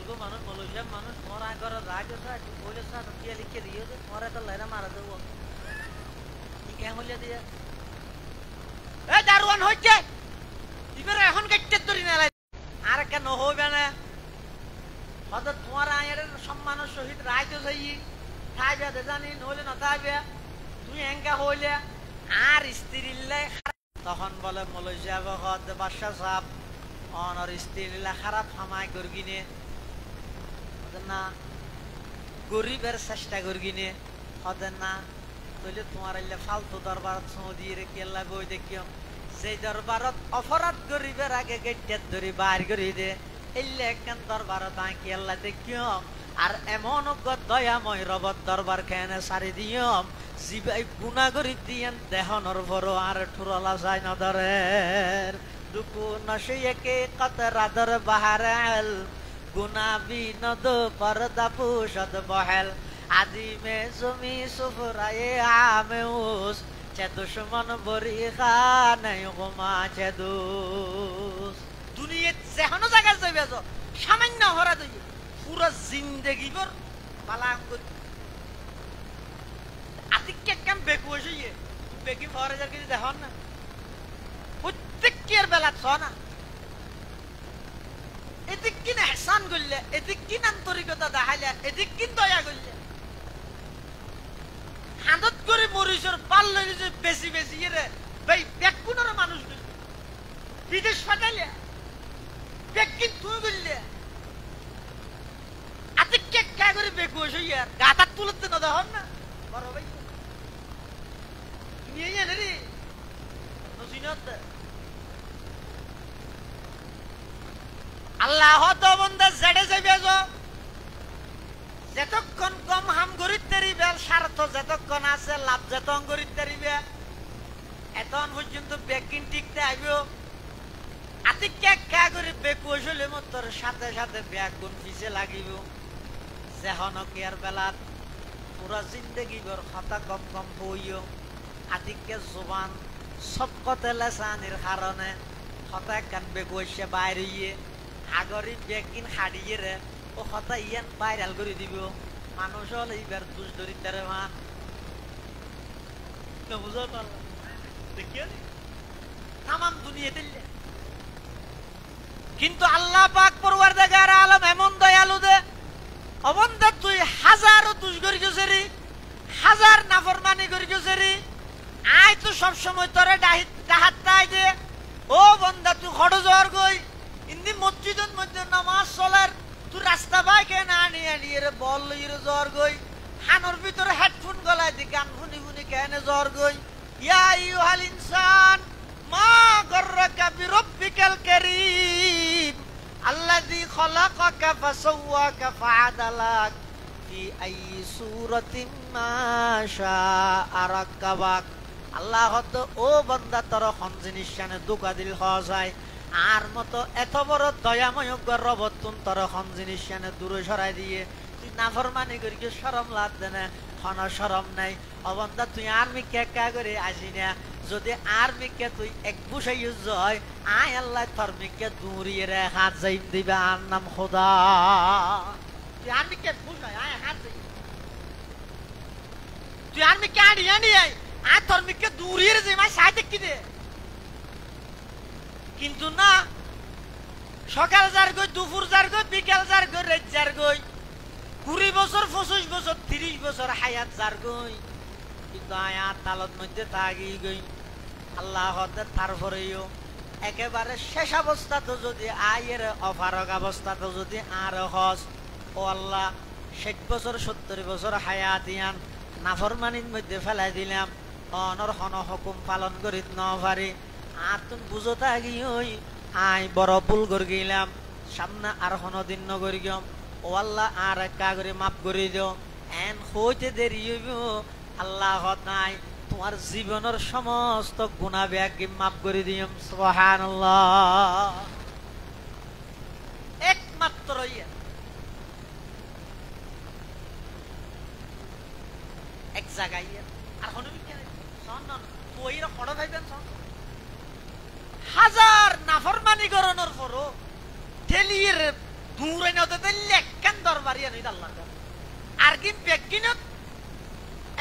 বুজুর্গ মানুষ মলুসিয়াম মানুষ তোমার আগর রাগ আছে বলে টিয়া লিখে দিয়ে তোমার একটা লাইনা মারা দেবো কি কেন হইলে দিয়ে এই দারোয়ান হচ্ছে এবার এখন গেটে ধরি না আর কেন হবে না হয়তো তোমার আয়ের সম্মানের সহিত রায় তো যাই থাইবে দে জানি নইলে না থাইবে তুই এঙ্কা হইলে আর স্ত্রীলে তখন বলে মলুসিয়া বখত বাদশাহ সাহেব অনর স্ত্রীলা খারাপ হামায় গর্গিনে না গরিবের চেষ্টা গর্গিনে হতে না তইলে তোমার এলে ফালতু দরবারত সৌদিয়ে কেল্লা বই দেখিও সেই দরবারত অপরাধ গরিবের আগে গেটের ধরি বাইর করি দে এলে একখান দরবারত আই কেল্লা দেখিও আর এমন দয়াময় রবত দরবার কেনে সারি দিয়ম জিবাই গুণা করি দিয়েন দেহনর বড় আর ঠুরলা যায় নদরের দুকু নশিয়েকে কতরাদর বাহারাল গুনাবি নদ পর্দা পুষদ বহেল আদিমে জমি সুফরায়ে আমেউস চে দুশ্মন বরি খানাই গোমা চে দুস দুনিয়াত যেহনো জায়গা যাইবে যো সামান্য হরা দই পুরো জিন্দেগি ভর বালাম করি আতিকে কাম বেকু হইয়ে বেকি ফরে যা কিছু দেখন না প্রত্যেকের বেলা ছ না এদিক কিন এহসান করলে এদিক কিন আন্তরিকতা দেখাইলে এদিক কিন দয়া করলে হাতত করে মরিচর পাল লইলে বেশি বেশি রে ভাই বেকুনের মানুষ করলে বিদেশ ফাটাইলে বেকিন তুই করলে আতিকে কা করে বেকু হইয়ে গাতা তুলতে না দেখন না বড় ভাই নিয়ে এনে রে নসিনত আল্লাহ তো বন্ধা জেডে যাইবে যতক্ষণ কম হাম গরিব তেরিবে স্বার্থ যতক্ষণ আছে লাভ যতক্ষণ গরিব তেরিবে এতক্ষণ পর্যন্ত বেকিন টিকতে আইব আতিকে কা করে বেকু হইলে মতর সাথে সাথে বেগুন পিছে লাগিব যেহন কেয়ার বেলাত পুরা জিন্দগি ভর খাতা কম কম বইও আতিকে জবান সব কতে লেসানির কারণে হতা কান বেকু এসে বাইরে আগরি বেকিন হাড়িয়ে রে ও হতা ইয়ান ভাইরাল করে দিব মানুষ হল এইবার দুষ দরিদ্রে মান বুঝতে পারলাম দেখিও তামাম দুনিয়া দিলে কিন্তু আল্লাহ পাক পরওয়ারদিগার আলম এমন দয়ালু দে অবন্ধা তুই হাজারো দুষ করি গেছরি হাজার নাফরমানি করি গেছরি আয় তো সবসময় তোরে ডাহাত তাই দে ও বন্ধা তুই খড় জ্বর গই ইন্দি মসজিদের মধ্যে নামাজ চলার তুই রাস্তা বাই কে না নিয়ে নিয়ে রে বল লইরে জ্বর গই হানোর ভিতরে হেডফোন গলায় দি গান শুনি শুনি কেনে জ্বর গই ইয়া আইয়ুহাল ইনসান মা গররাকা বিরব্বিকাল কারীম আল্লাযী খলাকাকা ফাসাওয়াকা ফাআদালাক ফি আইয়ি সূরাতিন মা শাআ রাক্কাবাক আল্লাহ তো ও বান্দা তোর কোন জিনিস শানে দুকা দিল হয় আর মতো এত বড় দয়াময় রবতুন তোর কোন জিনিস শানে দূরে সরাই দিয়ে তুই নাফরমানি করি শরম লাগবে না কোন শরম নাই অবন্দা তুই আর্মি কে কা করে আসি না যদি আর্মিকে তুই এক বুঝাই যায় আয় আল্লাহ তোর মিকে দূরিয়ে রে হাত যাইম দিবে আর নাম খোদা তুই আর্মিকে বুঝাই আয় হাত যাই তুই আর্মিকে আড়িয়ে নিয়ে আর তোর মিকে দূরিয়ে যে মাই সাই দেখি দে কিন্তু না সকাল যার গই দুপুর যার গই বিকাল যার গই রাত যার গই 20 বছর 25 বছর 30 বছর হায়াত যার গই কিন্তু আয়াত তালত মধ্যে থাকি গই আল্লাহ তারপরেও একেবারে শেষ অবস্থা তো যদি আয়ের অফারক অবস্থা তো যদি আর হস ও আল্লাহ 60 বছর 70 বছর হায়াত ইয়ান নাফরমানির মধ্যে ফেলাই দিলাম অনর হন হুকুম পালন করিত ন পারি আর তুমি বুঝো থাকি ওই আই বড় ভুল করে গেলাম সামনে আর দিন নগরি গম ও আল্লাহ আর একা করে মাফ করে দিও এন হইতে দেরি হইব আল্লাহ নাই তোমার জীবনের সমস্ত গুনাহ ব্যাগকে মাফ করে দিও সুবহানাল্লাহ একমাত্র এক জায়গায় আর কোন হাজার নাফরমানি করানোর পরও ঠেলিয়ে দূরে নতে লেখান দরবারি আনি আল্লাহ আর কি বেগিনত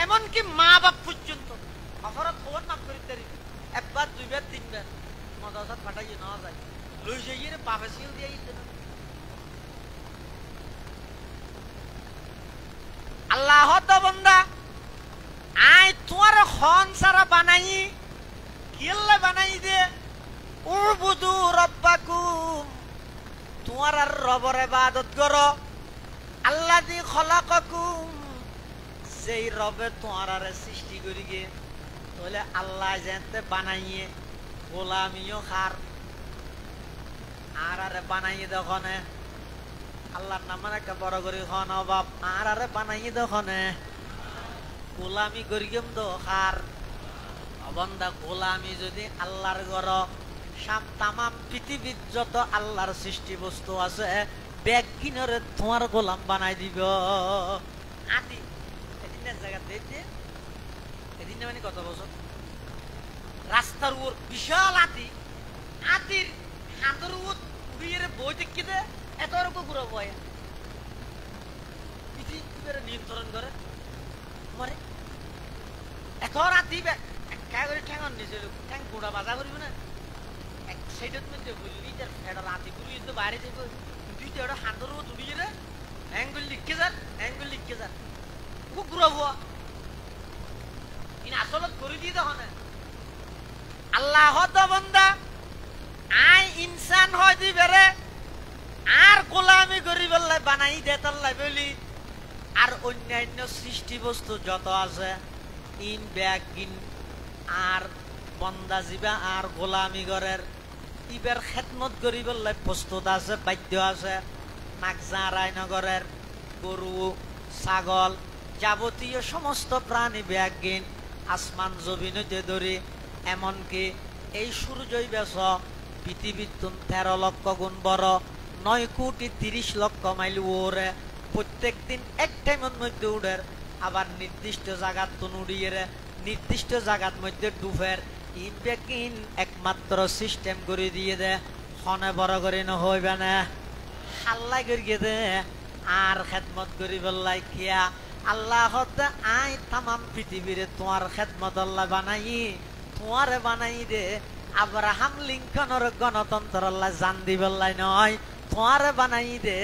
এমনকি মা বাপ পর্যন্ত অপরাধ খবর মাফ করে দেরি একবার দুইবার তিনবার মদাসাত ফাটাইয়ে নেওয়া যায় লই যাইয়ে বাপে সিল দিয়ে আল্লাহ বন্দা আয় তোমার খন সারা বানাই কিল্লা বানাই দে উবুদু রব্বাকুম তোমার আর রবের ইবাদত করো আল্লাযী খলাকাকুম সেই রবে তোমার আর সৃষ্টি করি গে তাহলে আল্লাহ যেতে বানাইয়ে গোলামিও খার আর আরে বানাইয়ে দখনে আল্লাহর নাম একটা বড় করে খন বাপ আর আরে বানাইয়ে দখনে গোলামি করিম তো খার অবন্দা গোলামি যদি আল্লাহর ঘর সাম তামাম পৃথিবীর যত আল্লাহর সৃষ্টি বস্তু আছে ব্যাগিনরে তোমার গোলাম বানাই দিব আদি এদিনের জায়গা দেখতে এদিন মানে কত বছর রাস্তার উপর বিশাল আদি আদির হাতের উপর উড়িয়ে বই দেখি দে এত রকম ঘুরে বয় পৃথিবীর নিয়ন্ত্রণ করে মরে এত রাতি একা করে ঠ্যাঙন নিচে ঠ্যাং গোড়া বাজা করিব না এক সাইডত মধ্যে বললি তার এটা রাতি ঘুরি তো বাইরে যাইব দুইটা ওটা হাতের উপর উড়িয়ে রে অ্যাঙ্গুল লিখে যান অ্যাঙ্গুল লিখে যান খুব ঘুরাবো ইন আসলত করে দিয়ে তখন আল্লাহ বন্দা আই ইনসান হয় দিবে আর গোলামি করি বললে বানাই দে তাল্লাই বলি আর অন্যান্য সৃষ্টি বস্তু যত আছে ইন ব্যাগ ইন আর বন্দা জীবা আর গোলামি গরের ইবার খেদমত করি বললে প্রস্তুত আছে বাধ্য আছে নাকজা রায়নগরের গরু ছাগল যাবতীয় সমস্ত প্রাণী ব্যাগিন আসমান জমিনতে ধরি এমনকি এই সূর্যই বেশ পৃথিবীর 13 লক্ষ গুণ বড় 9 কোটি 30 লক্ষ মাইল ওরে প্রত্যেক দিন এক টাইমের মধ্যে উড়ের আবার নির্দিষ্ট জায়গাত তুন উড়িয়ে নির্দিষ্ট জায়গার মধ্যে ডুবের ইন একমাত্র সিস্টেম করে দিয়ে দে হনে বড় করে না হইবে না হাল্লাই করিয়ে দে আর খেদমত করি বললাই কিয়া আল্লাহ আই তামাম পৃথিবীরে তোমার খেদমত আল্লাহ বানাই তোমারে বানাই দে আব্রাহাম লিঙ্কনের গণতন্ত্র আল্লাহ জান দি বললাই নয় তোমারে বানাই দে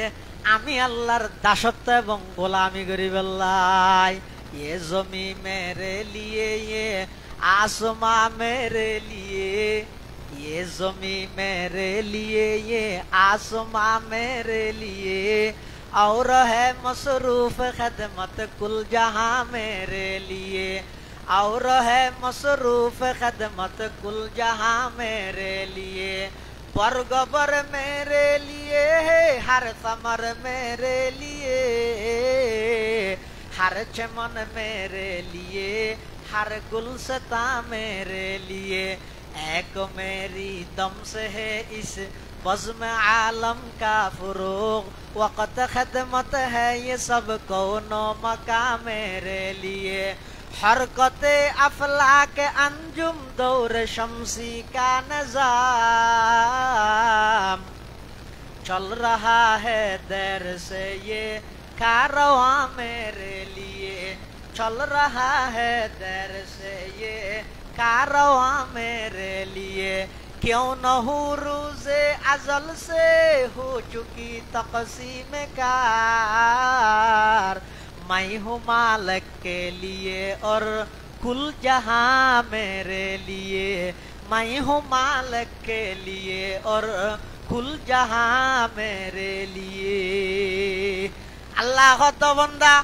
আমি আল্লাহর দাসত্ব এবং গোলামি করি বললাই ये जमी मेरे लिए ये आसमां मेरे लिए ये जमी मेरे लिए ये आसमां मेरे लिए और है मसरूफ खदमत कुल जहां मेरे लिए और है मसरूफ खदमत कुल जहां मेरे लिए बरगबर मेरे लिए है हर समर मेरे लिए हर चमन मेरे लिए हर गुलसता मेरे लिए एक मेरी दम से है इस बज़्म आलम का फुरूग वक़्त खदमत है ये सब कौनो मका मेरे लिए हरकत अफलाक अंजुम दौर शम्सी का निज़ाम चल रहा है देर से ये कारवां मेरे लिए चल रहा है देर से ये कारवां मेरे लिए क्यों न हो रोज़े अज़ल से हो चुकी तक़सीम कार मैं हूँ मालिक के लिए और कुल जहां मेरे लिए मैं हूँ मालिक के लिए और कुल जहां मेरे लिए আল্লাহ বন্দা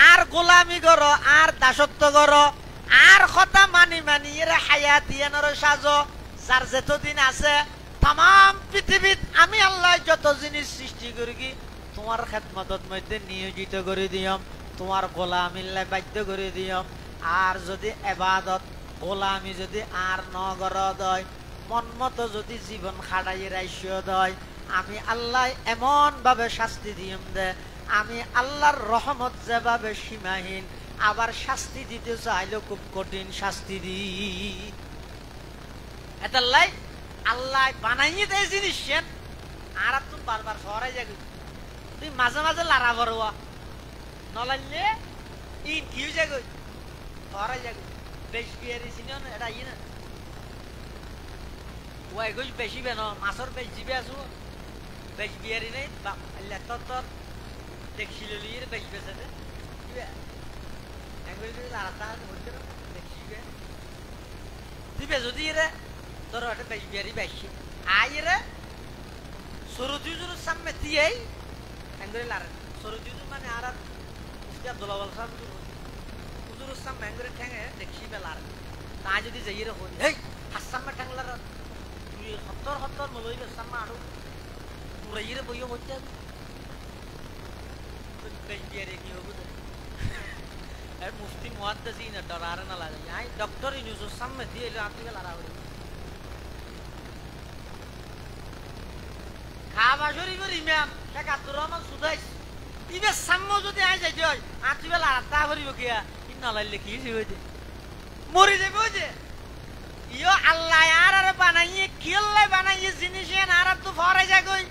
আর গোলামি করো আর দাসত্ব করো আর কথা মানি মানি এর হায়াতিয়ানোর সাজো যার যতদিন আছে তাম পৃথিবীত আমি আল্লাহ যত জিনিস সৃষ্টি করি তোমার খেদমতত মধ্যে নিয়োজিত করে দিয়ম তোমার গোলামিল্লাই বাধ্য করে দিয়ম আর যদি এবাদত গোলামি যদি আর নগর দয় মন মতো যদি জীবন খাটাই রাইস্য দয় আমি আল্লাহ এমন ভাবে শাস্তি দিয়ম দে আমি আল্লাহর রহমত যেভাবে সীমাহীন আবার শাস্তি দিতে চাইলেও খুব কঠিন শাস্তি দি এটালাই আল্লাহ বানাইয়ে দেয় জিনিস আর তুমি বারবার সরাই যাবে তুই মাঝে মাঝে লারা বড়া নলাইলে ইন কি যাগো ধরা যাগো বেশ বিয়ারি সিনিয়র এটা ইয়ে না ওই গই বেশি বেন মাছর বেশ জিবে আছো বেশ বিয়ারি নেই বা আল্লাহ তোর দেখছিল লিয়ে বেশ বেছে দে একবার যদি লারাটা হইতে না দেখছিবে দিবে যদি রে তোর একটা বেশ বিয়ারি বেশি আই রে সরুজুর সামনে দিয়েই একবার লারা সরুজুর মানে আর ইসকা দলাওয়াল সাহেব হুজুর সামনে একবার ঠেঙে দেখছিবে লারা তা যদি যাই রে হই এই হাসামে ঠেংলার তুই হত্তর মলইবে সামনে আরো পুরাইরে বইও হচ্ছে বেশ বিয়ারি কি হবে আর মুফতি মুহাদ্দিসিন ডরারে না লাগে আই ডক্টর ইউনুস সামনে দিয়ে রাতে লারা হই খাবা শরীফের ইমাম শেখ আব্দুর রহমান সুদাইস ইবে সাম্য যদি আই যাই হয় আতিবে লারাতা করিব কিয়া ইন নালাইলে কি হইছে মরি যাবে ওই যে ইয়ো আল্লাহ আর বানাইয়ে কিল্লাই বানাইয়ে জিনিস এন আর তো ফরে যাগই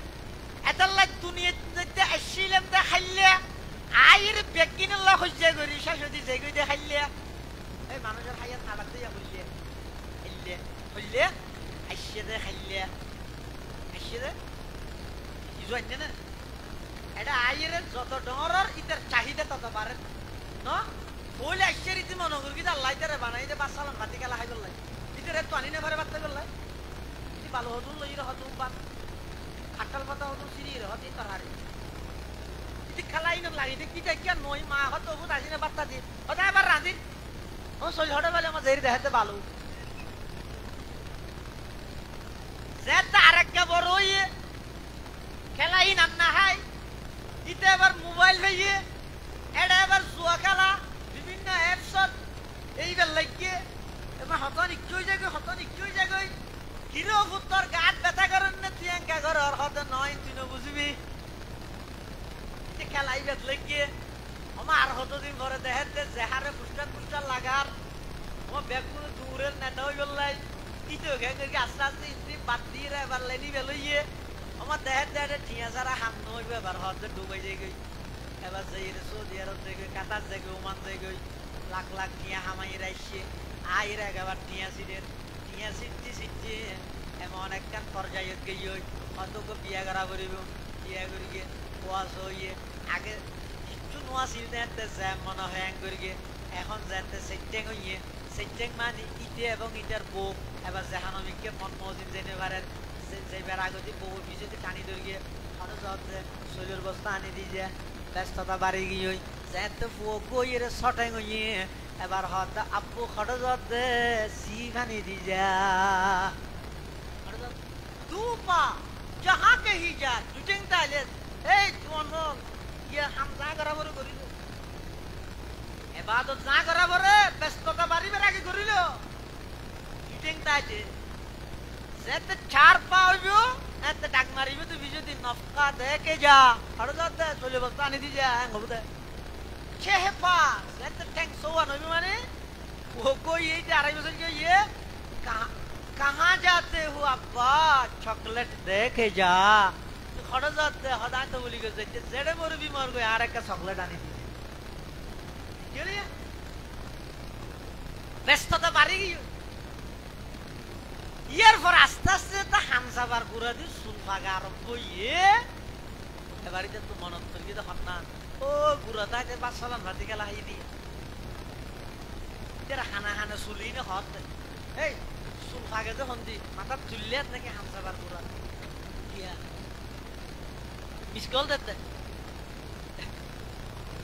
এতাল্লা দুনিয়াতে আসিলাম দে খাইলে আইর বেকিনুল্লাহ হইছে গরি শাশুদি যাইগই দে খাইলে এই মানুষের হায়াত আলাদা দিয়া হইলে হইলে আইছে দে খাইলে আইছে দে ইজোইনে না এটা আইরে যত ডরর ইতার চাহিদা তত পারে ন বলে আইছে রীতি মনগর কি আল্লাহ তারে বানাই দে বাসালাম বাতি কালা খাইল লাই ইতারে তো আনি না পারে বাত কইল লাই কি ভালো হদুল লই রহত বাত আকাল পাতা হদুল সিরি রহত ইতার হারি ইতি খালাই না লাগি দে কি যাই কি নই মা হতো বুত আসিনা বাত্তা দি ওটা আবার রাঁধি ও সই হড়ে বলে আমার দেরি দেখাতে ভালো যেটা আরেকটা বড় হইয়ে খেলাই নাম না হাই ইতে এবার মোবাইল হইয়ে এটা এবার জুয়া খেলা বিভিন্ন অ্যাপসত এইবার লাগিয়ে এবার হতন ইচ্ছুই যাগই হিরো পুত্তর গাত ব্যথা করেন না তুই এঙ্কা ঘর আর হত নয় তুই না বুঝবি খেলাই বেত লাগিয়ে আমার আর হতদিন ঘরে দেখাতে জেহারে পুষ্টার লাগার আমার ব্যাগগুলো দূরের নেতা হয়ে গেলাই ইতো আস্তে আস্তে ইন্দ্রি বাদ দিয়ে এবার লেনি বেলইয়ে আমার দেহের দেহে ঠিয়া ছাড়া হাম নইবে এবার হতে ডুবাই যাই গই এবার যাই রে সৌদি আরব যাই গই কাতার যাই গই ওমান যাই গই লাখ লাখ ঠিয়া হামাই রাইছে আইরে একবার ঠিয়া সিটটি এমন একখান পর্যায়ত গই হয়তো বিয়া করা করিব বিয়া করি গিয়ে ওয়াজ হইয়ে আগে কিচ্ছু নোয়া ছিল না জ্যাম মনে হয় এং করি গিয়ে এখন যাতে সেটেং হইয়ে সেটেং মানে ইটে এবং ইটার বউ এবার জাহানবিকে মন মজিদ জেনে পারেন যেবার আগতে বউ বিজেতে টানি ধরে গিয়ে খরচ হচ্ছে শরীরের বস্তা আনি দিয়ে যে ব্যস্ততা বাড়ি গিয়ে যেতে বউ গইয়ে ছটাই গইয়ে এবার হতে আব্বু খরচ হচ্ছে সি খানি দিয়ে যা তু পা যাহা কহি যা দুটিং তাইলে এই তোমার বল ইয়ে হাম যা করা বড় করিল এবার তো যা করা বড় ব্যস্ততা বাড়িবার আগে করিল দুটিং তাইতে যেতে ছাড় পাইবো এতে ডাক মারিবে তুমি যদি নফকা দেখে যা আর যাতে চলে বস্তা আনি দি যা হ্যাঁ হবু দে ছেহে পাস যেতে ট্যাঙ্ক সোয়া নইবে মানে ও কই এই যে 2.5 বছর কি ये कहां जाते हो अब्बा चॉकलेट देखे जा खड़ा जाते हदा तो बोली गए जेड़े मोर बीमार गए आर एक चॉकलेट आनी दी के लिए ব্যস্ততা বাড়ি গিয়ে ইয়ার পর আস্তে আস্তে তা হামসাবার পুরা দি সুলফাগা আরম্ভ ইয়ে এবারিতে তো মনত করি তখন না ও গুড়াটা যে বাসালাম ভাতি গেলা হাই দিয়ে এরা হানা চুলি না হত এই সুলফাগে যখন দি মাথা চুললে নাকি হামসাবার পুরা ইয়া মিসকল দিতে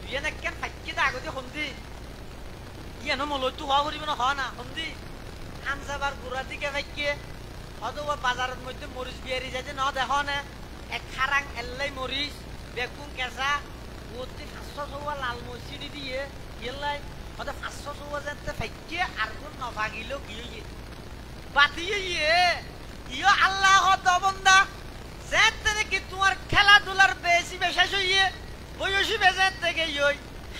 ইয়ে না কেন ফাইকি দা আগতে হন্দি ইয়ে না মলৈ তো হওয়া করিব না হ না হন্দি হামসাবার গুড়া দিকে ফাইকে অথবা বাজারের মধ্যে মরিচ বিয়ারি যাচ্ছে ন দেখ না এক খারাং এল্লাই মরিচ বেগুন কেঁচা ওতে 500 লাল মরিচি দিয়ে গেলাই ওতে 500 যাতে ফাইকে আর কোন নভাগিল গিয়ে বাতিয়ে ইয়ে আল্লাহ হত বন্দা যেতে নাকি তোমার খেলাধুলার বেশি বেশাস হইয়ে বয়সী বেজার থেকে ইয়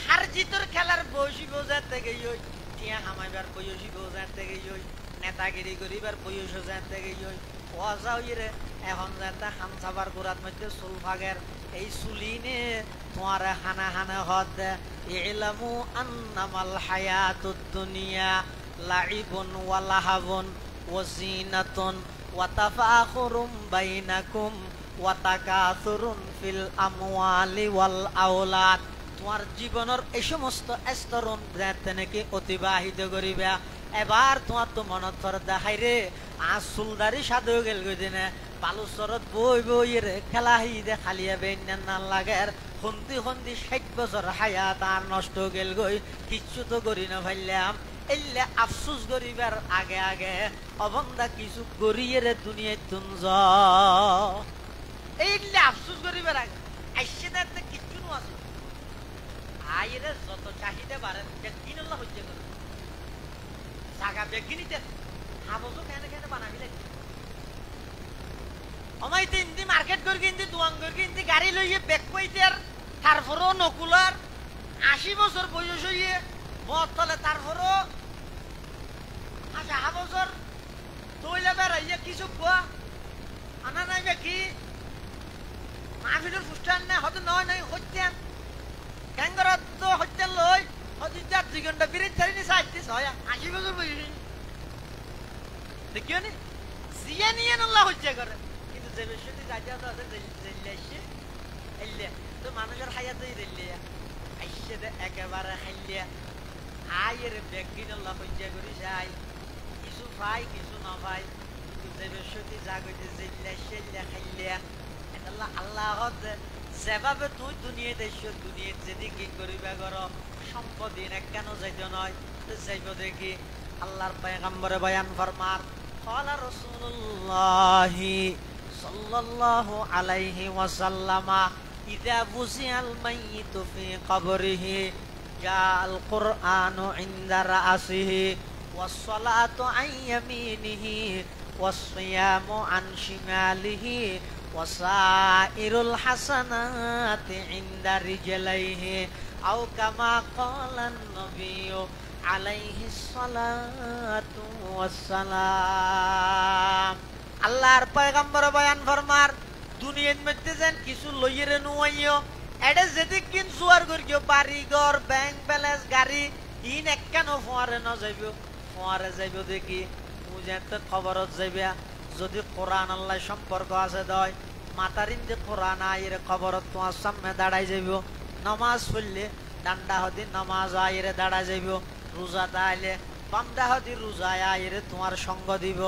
হার জিতর খেলার বয়সী বোঝার থেকে ইয় টিয়া হামাইবার বয়সী বোঝার থেকে ইয় নেতাগিরি করিবার বয়স যার থেকে ইয় ওয়াজা হইয়ে রে এখন যাতে খান সাবার গোড়ার মধ্যে চুল ভাগের এই চুলিনে তোমার হানা হানা হদ ইলামু আন্নামাল হায়াতুদ দুনিয়া লাইবুন ওয়া লাহাবুন ওয়া জিনাতুন ওয়া তাফাখুরুম বাইনাকুম ওয়া তাকাসুরুন ফিল আমওয়ালি ওয়াল আওলাদ। তোমার জীবনের এই সমস্ত স্তরণ যাতে নাকি অতিবাহিত করিবা। এবার তোমার তো মনত ধর দেখাই রে আজ চুলদারি সাধু গেল দিনে বালুচরত বই বই রে খেলা হি দে খালিয়া বেন না লাগে হন্দি হন্দি 60 বছর হায়াত আর নষ্ট গেল গই কিচ্ছু তো করি না ভাইলাম। এলে আফসুস করিবার আগে আগে অবন্দা কিছু করিয়ে রে দুনিয়ায় তুম এইলে আফসুস করিবার আগে আইসে দেখতে কিচ্ছু নো আছে আইরে যত চাহিদা বাড়ে একদিন আল্লাহ হইতে করে জায়গা বেগিনিতে হাবজো কেন কেন বানাবি লাগে আমায় তিনটি মার্কেট করে কিনতে দুয়াং করে কিনতে গাড়ি লইয়ে বেগ কইতের তারপরও নকুলার 80 বছর বয়স হইয়ে মদ তলে তারপরও আচ্ছা হাবজর তৈলে বেড়াইয়া কিছু কোয়া আনা নাই কি মাহফিলের ফুস্টান না হয়তো নয় নাই হইতেন ক্যাঙ্গরাত তো হইতেন লই হয়তো 2 ঘন্টা বিরিত ছাড়িনি 80 বছর বয়স দেখিও নি জিয়া নিয়ে আল্লাহ হইতে করে কিন্তু যে বেশি যাইতে আছে জেল্লাইছে এল্লে তো মানুষের হায়াতই দিল্লিয়া আইসে দে একেবারে খাইলিয়া আয়ের বেগিন আল্লাহ হইতে করি যাই কিছু পাই কিছু না পাই কিন্তু যে বেশি জাগইতে জেল্লাইছে খাইলিয়া আল্লাহ আল্লাহ যেভাবে তুই দুনিয়া দেশ দুনিয়া যেদিকে করিবা কর সম্পদই না কেন যাইতে নয় তো যাইব দেখি আল্লাহর পয়গম্বরে বয়ান ফরমার ক্বালা রাসূলুল্লাহি সাল্লাল্লাহু আলাইহি ওয়াসাল্লামা ইযা বুজিআল মাইয়িতু ফি কবরিহি জাআল কুরআনু ইনদা রাসিহি ওয়াস সালাতু আন ইয়ামিনিহি ওয়াস সিয়ামু আন শিমালিহি ওয়াসাইরুল হাসানাতি ইনদা রিজলাইহি আও কামা ক্বালান নবিয়্যু আলাইহিস সালাতু ওয়াস সালাম। আল্লাহর পয়গম্বর বয়ান ফরমার দুনিয়ার মধ্যে যেন কিছু লইয়ে নুয়াইও এডে যেদি কিন জুয়ার করিও বাড়ি ঘর ব্যাংক ব্যালেন্স গাড়ি ইন একখানো ফোয়ারে ন যাইব ফোয়ারে যাইব দেখি মুজাতে খবরত যাইবা যদি কোরআন আল্লাহ সম্পর্ক আছে দয় মাতারিন যে কোরআন আইরে খবরত তোমার সামনে দাঁড়াই যাইব নামাজ পড়লে ডান্ডা হদি নামাজ আইরে দাঁড়াই যাইব রোজা দাইলে বামডা হদি রোজা আইরে তোমার সঙ্গ দিব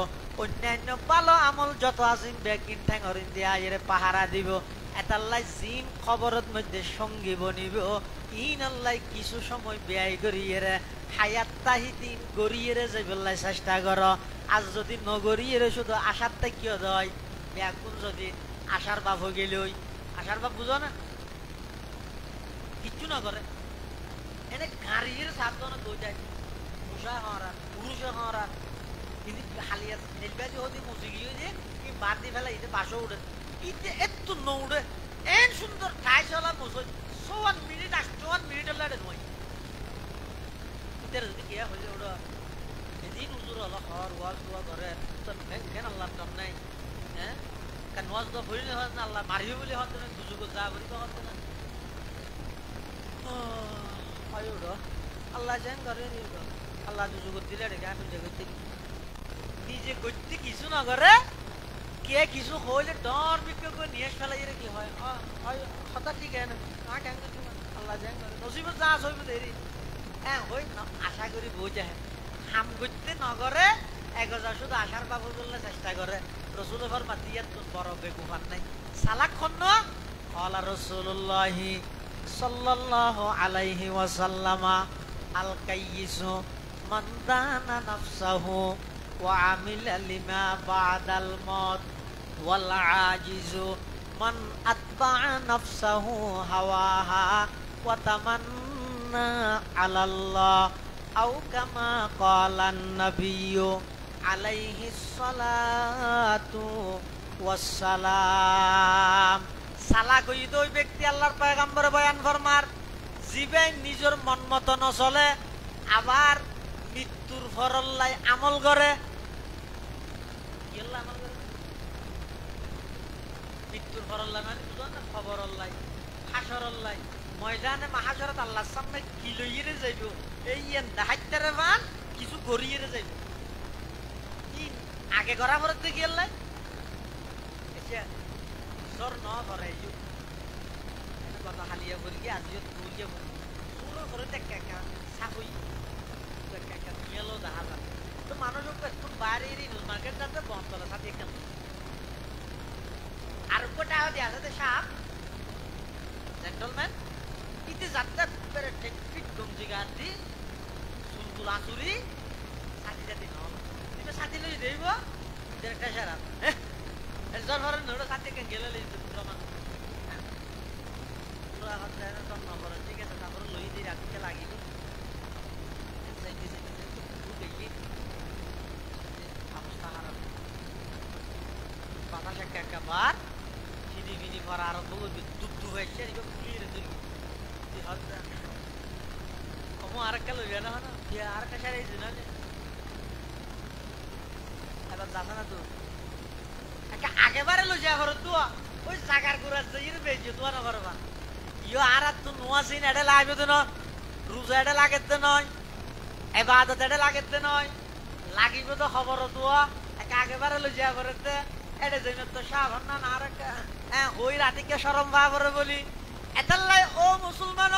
অন্যান্য ভালো আমল যত আছেন বেগিন ঠ্যাঙরিন দিয়ে আইরে পাহারা দিব এতাল্লাই জিন খবরত মধ্যে সঙ্গী বনিব ইন আল্লাহ কিছু সময় ব্যয় করিয়ে রে হায়াত তাহিদিন গড়িয়ে রে যাইবল্লাই চেষ্টা কর আজ যদি নগরিয়ে রে শুধু আশার তাকিও দয় ব্যাগুন যদি আশার বাপ হয়ে গেলই আশার বাপ বুঝো না কিচ্ছু না করে এনে গাড়ির সাধন দই যায় পুষা হওয়ার পুরুষে হওয়ার কিন্তু হালিয়া নেলবাজি হতে মুসি গিয়ে যে কি বাদ দিয়ে ফেলা ইতে বাসও উঠে ইতে এত নৌড়ে এন সুন্দর ঠাই চলা মুসই 1 মিনিট 1 মিনিট লাগে নয় ইতে যদি কে হইলে ওটা এদিন হুজুর হলো হর ওয়াজ দোয়া করে তো কেন আল্লাহ নাম নাই হ্যাঁ কারণ ওয়াজ দোয়া করিলে হয় না আল্লাহ মারিবে বলে হতে না দুজুগ যা বলি তো হতে না আল্লাহ যেন করে আল্লাহ দুজুগ দিলে রেখে আমি জগতে নিজে করতে কিছু না করে কে কিছু হইলে ডর বিক্রি করে নিয়ে ফেলাই কি হয় হঠাৎ ঠিক না আল্লাহ যেন করে নসিব যা হইব দেরি হ্যাঁ হই না আশা করি বোঝা হ্যাঁ হাম করতে নগরে এগোজা শুধু আশার বাবু বললে চেষ্টা করে রসুলের ঘর মাতিয়ার তো বড় বেকুফার নাই সালাক খন্ন ক্বালা রাসূলুল্লাহি সাল্লাল্লাহু আলাইহি ওয়াসাল্লামা আল কাইয়িসু মান দানা নাফসাহু ওয়া আমিলা লিমা বাদাল মাউত ওয়াল আজিজু মান আতবা'a নাফসাহু হাওয়াহা ওয়া তামান্না আলাল্লাহ আও কামা ক্বালান নাবিয়্যু আলাইহিস সালাতু ওয়াস সালাম। সালাক হইতো ওই ব্যক্তি আল্লাহর পয়গম্বর বয়ান ফরমার জিবে নিজের মন মতো নচলে আবার মৃত্যুর ফরল্লাই আমল করে মৃত্যুর পরল্লাই মানে বুঝো না খবর অল্লাই হাসর অল্লাই ময়দানে মাহাজরত আল্লাহর সামনে কি লইয়ে যাইব এই দাহাইতারে বান কিছু গড়িয়ে যাইব কি আগে গড়া ভরত দেখি আল্লাহ জ্বর ন ধরে কথা হালিয়া করি আজিও দৌড়িয়ে পড়ি পুরো করে দেখা সাকুই দেখা মেলো দেখা যাবে তো মানুষ একটু বাইরে নিউজ মার্কেট যাতে বন্ধ করে সাথে একটা আর কোটা দেওয়া আছে সাপ জেন্টলম্যান ইতি যাত্রা পেরে টেকফিট গমজি গান দি সুলতুল আসুরি সাথী জাতি ন তুমি সাথী লই দেইব একটা সারা জল ভরে নড়ো সাথে গেলে লই পুরো মানুষ পুরো এখন যায় না তখন নগর ঠিক আছে তারপরে লই দিয়ে রাখতে লাগিব বাতাস একবার চিনি বিনি করা আরম্ভ করবে দুধ হয়েছে ফুলিয়ে তুলবি কমো আর একটা লইবে না না আর একটা সারি না এবার যাবে না তো আগেবারে লই যা ঘর তো ওই জাগার গুড়ার যাই বেজে তো না করবা ইয়ো আর তো নোয়াছিন এটা লাগবে তো নয় রোজা এটা লাগেতে নয় এবাদত এটা লাগেতে নয় লাগিব তো খবর তো আগেবারে লই যা করতে এটা জন্য তো সাবধান না আর ওই রাতিকে সরম ভাবরে বলি এটালাই ও মুসলমান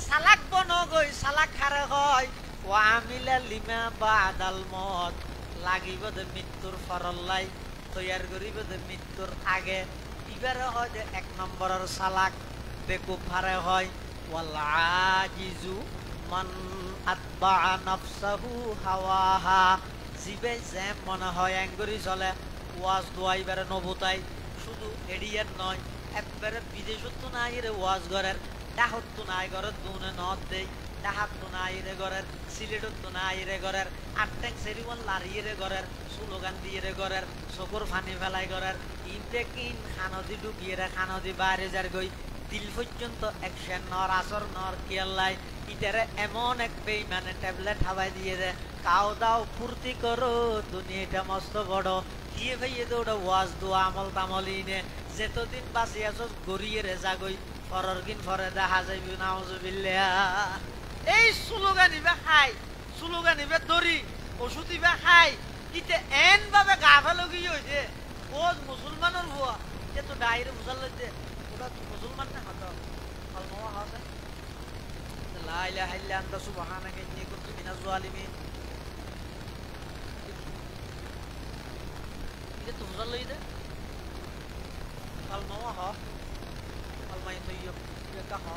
সালাক বন গই সালাক খারে হয় ও আমিলা লিমা বাদাল মত লাগিব দে মৃত্যুর ফরল্লাই তৈয়ার করিব দে মৃত্যুর আগে ইবারে হয় যে এক নম্বরের সালাক বেকুব ভারে হয় ওয়াল আজিজু মান আতবা নাফসাহু হাওয়াহা জিবে যে মনে হয় অ্যাঙ্গরি চলে ওয়াজ দোয়াইবারে নবতাই শুধু এডিয়ার নয় একবারে বিদেশত নাই রে ওয়াজ ঘরের ডাহত নাই ঘরের দুনে নদ দেই ডাহাত নাই রে ঘরের সিলেটত নাই রে ঘরের আটটেক সেরিওয়ান লারিয়ে রে ঘরের স্লোগান দিয়ে রে ঘরের চকুর ফানি ফেলাই ঘরের ইনতে কিন খানদি ঢুকিয়ে রে খানদি বাইরে যার গই দিল পর্যন্ত একশন নর আসর নর কিয়াল্লাই ইতারে এমন এক বেইমানে ট্যাবলেট হাওয়াই দিয়ে রে কাও দাও ফুর্তি করো দুনিয়াটা মস্ত বড় দিয়ে ভাইয়ে তো ওটা ওয়াজ দোয়া আমল তামলিনে যেতদিন বাঁচি আছো গড়িয়ে রে যাগই পরের দিন পরে দেখা যাইবি নাউজুবিল্লাহ এই স্লোগান ইবে খাই স্লোগান ইবে দড়ি ওষুধ ইবে খাই ইতে এন ভাবে গা ফেলো কি হয়েছে ও মুসলমানের ভুয়া এ তো ডাইরে বুঝাল লইতে ওটা মুসলমান না হতো কলমা হাসে লা ইলাহা ইল্লা আনতা সুবহানাকা ইন্নী কুনতু মিনাজ জালিমিন itu bukan lagi deh. Kalau mau ha, kalau main tu yo, dia kah ha,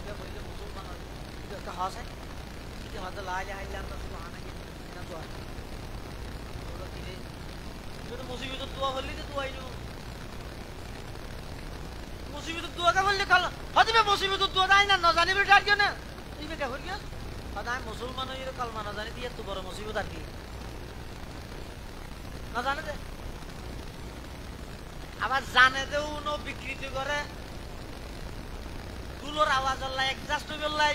dia boleh musuh mana, dia kah ha sih. Dia ada lagi yang lain tu semua anak ini, nak buat. Kalau tidak, itu musuh itu tua boleh tu tua ini. Musuh itu tua kan boleh kalau, hati me musuh itu tua dah ini, nak zani berjar kau na, ini berkah berkah. Kalau musulman itu kalau mana zani dia tu baru musuh itu tadi. Nak zani deh. আবার জানে দেও no বিকৃতি করে দুলোর আওয়াজ আল্লাহ adjust হইবে আল্লাহ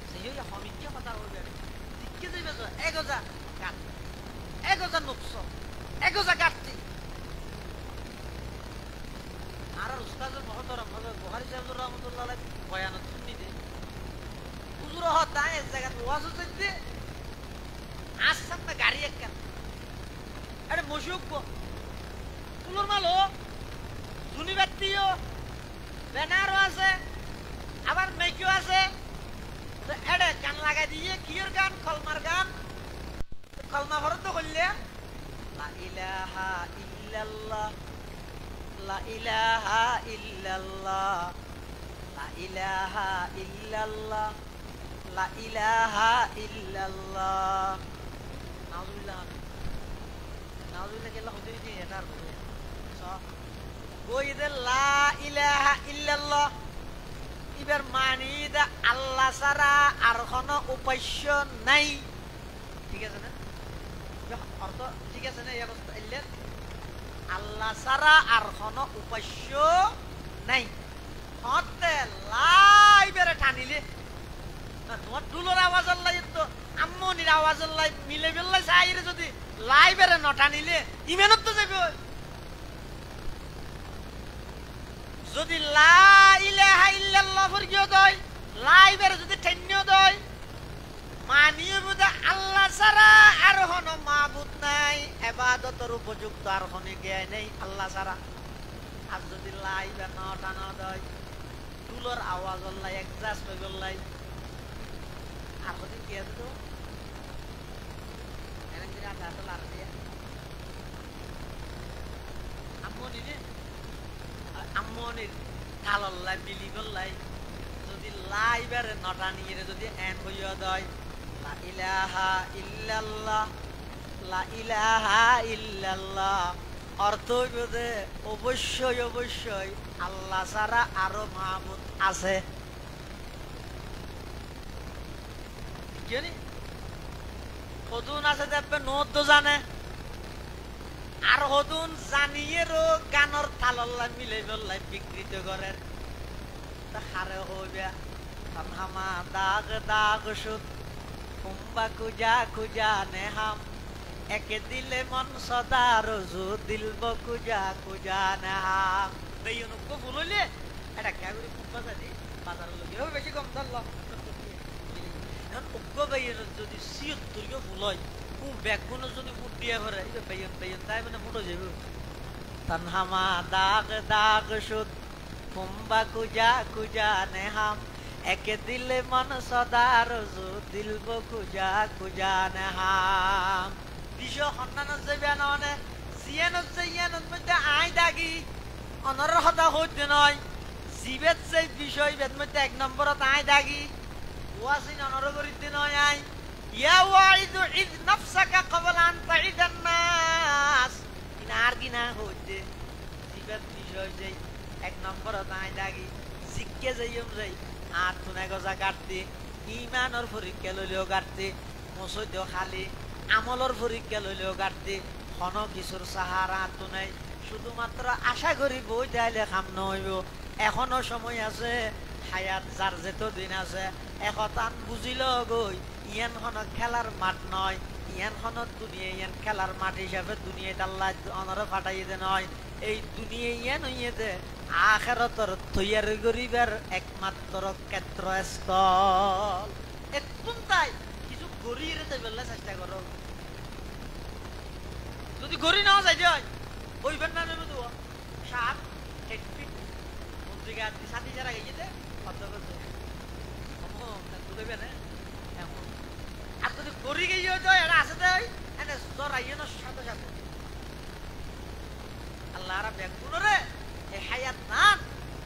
সেই হমিকে কথা কইবে দিকে যাইবে তো এগোজা কাট এগোজা নুকস এগোজা কাটতি আর উস্তাদ মহতরম হযরত বুখারী সাহেব রাহমাতুল্লাহ আলাইহি বয়ানত শুনিতে হুজুর হতা এক জায়গা ওয়াজ হইতে আজ সামনে গাড়ি একখান আরে মুশুক ফুলর মালো ধুনিবাতিও ব্যানারও আছে আবার মেকিও আছে তো এডে গান লাগাই দিয়ে কিয়ের গান কলমার গান কলমা ভরত করলে লা ইলাহা ইল্লাল্লাহ লা ইলাহা ইল্লাল্লাহ লা ইলাহা ইল্লাল্লাহ লা ইলাহা ইল্লাল্লাহ নাউজুবিল্লাহ নাউজুবিল্লাহ কেল্লা হতে দিই এটার বইদে লা ইলাহা ইল্লাল্লাহ ইবার মানি দা আল্লাহ ছাড়া আর কোনো উপাস্য নাই ঠিক আছে না অর্থ ঠিক আছে না এই অবস্থা ইল্লা আল্লাহ ছাড়া আর কোনো উপাস্য নাই হতে লাই বেরে টানিলে না তোমার দুলোর আওয়াজ আল্লাহ তো আম্মনির আওয়াজ আল্লাহ মিলে বেল্লাই চাইরে যদি লাই বেরে ন টানিলে ইমেনত তো যাবে যদি লা ইলাহা ইল্লাল্লাহ ফরজিও দয় লাইবের যদি ঠেন্নিও দয় মানিয়ে বুঝে আল্লাহ ছাড়া আর হন মাবুদ নাই ইবাদতের উপযুক্ত আর হনে জ্ঞান নেই আল্লাহ ছাড়া আর যদি লাইবে নটা ন দয় তুলোর আওয়াজ হল্লাই একজাস্ট হয়ে গল্লাই আর যদি কি আছে তো এরকম করে আধা হাতে লাড় দিয়ে আম্মনির কালল্লাই বিলি গল্লাই যদি লাইবারে নটা নিয়ে যদি এন হইয়া দয় লা ইলাহা ইল্লাল্লাহ লা ইলাহা ইল্লাল্লাহ অর্থ হইবে অবশ্যই অবশ্যই আল্লাহ ছাড়া আরো মাহবুদ আছে হদুন আছে দেখবে নোদ জানে আর হদুন জানিয়েরও গানর তালল্লা মিলে বললাই বিকৃত করেন হারে হইবে হামা দাগ দাগ সুদ কুম্বা কুজা কুজা নেহাম একে দিলে মন সদা রজু দিলব কুজা কুজা নেহাম এই অনুজ্ঞ ভুল হইলে এটা কে করে কুম্বা জানি বাজার লোক বেশি কম ধরল উগ্র বাইয়ের যদি সিয়ত্তরীয় ভুল হয় ব্যাগুন যদি মুট দিয়ে ভরে বেয়ন বেয়ন তাই মানে মুটো যাবে তানহামা দাগ দাগ সুদ কুম্বা কুজা কুজা নেহাম একে দিলে মন সদা রজু দিলব কুজা কুজা নেহাম বিশ্ব সন্তান যাবে নহনে জিয়ানত যে ইয়ানত মধ্যে আই দাগি অনর সদা হইতে নয় জীবেত যে বিষয় বেদ মধ্যে এক নম্বরত আই দাগি ওয়াসিন অনর করিতে নয় আই ইয়া ওয়াইদু ইদ নাফসাকা ক্বাবলা আন তাইদান নাস ইনার গিনা হইতে জীবেত বিষয় যে এক নম্বরত আই দাগি জিজ্ঞে যাইম যাই আর তুনে গজা কাটতে ইমানর পরীক্ষা লইলেও কাটতে মসজিদেও খালি আমলর পরীক্ষা লইলেও কাটতে হন কিছুর সাহারা তো নাই শুধুমাত্র আশা করি বই তাইলে খাম নহইব এখনো সময় আছে হায়াত যার যেত দিন আছে এখন বুঝিল গই ইয়ান খন খেলার মাঠ নয় ইয়ান খনত দুনিয়া ইয়ান খেলার মাঠ হিসাবে দুনিয়াতে আল্লাহ অনর ফাটাই দে নয় এই দুনিয়া ইয়ান হইয়ে দে আখিরাতর তৈয়ারি করিবার একমাত্র ক্ষেত্রস্থল একদম তাই কিছু গড়িয়ে রেতে বেলা চেষ্টা করো যদি গড়ি না যাই যায় ওইবার না নেবে তো সাত হেডফিট মন্ত্রীকে আর সাথী যারা গেছে শব্দ করছে আর যদি গড়ি গিয়ে যায় এরা আছে তাই এনে জরাইয়ে না সাথে সাথে আল্লাহ আর ব্যাগুন রে এই হায়াত নান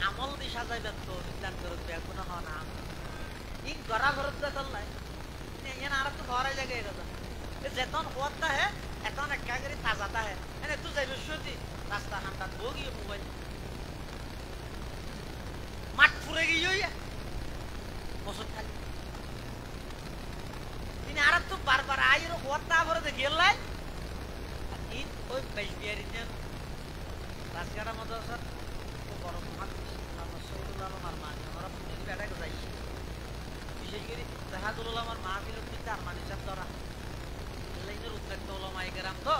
আমল দি সাজাইবেন তো বিজ্ঞান করত ব্যাগুন হওয়া না ই গড়া ঘরত দে চললাই ইয়ান আর তো ঘরে জায়গায় কথা যেতন হওয়াটা হে এখন একটা করে তাজাটা হে এনে তুই যাইবে সত্যি রাস্তা হামটা বগিয়ে মোবাইল মাঠ ফুরে গিয়ে বছর খালি তিনি আর তো বারবার আইর হওয়াটা ভরে দেখি লাই ঈদ ওই বেশ বিয়ারি নেন রাজগাড়া মাদ্রাসার বড় মহাদিস শহীদুল আলম আর মানি আমরা পুঁজি বেটাকে যাই বিশেষ করে জাহাদুল আমার মাহফিল কিন্তু আর মানি সাহেব ধরা লাইনের উদ্যোক্ত ওলামায়ে কেরাম তো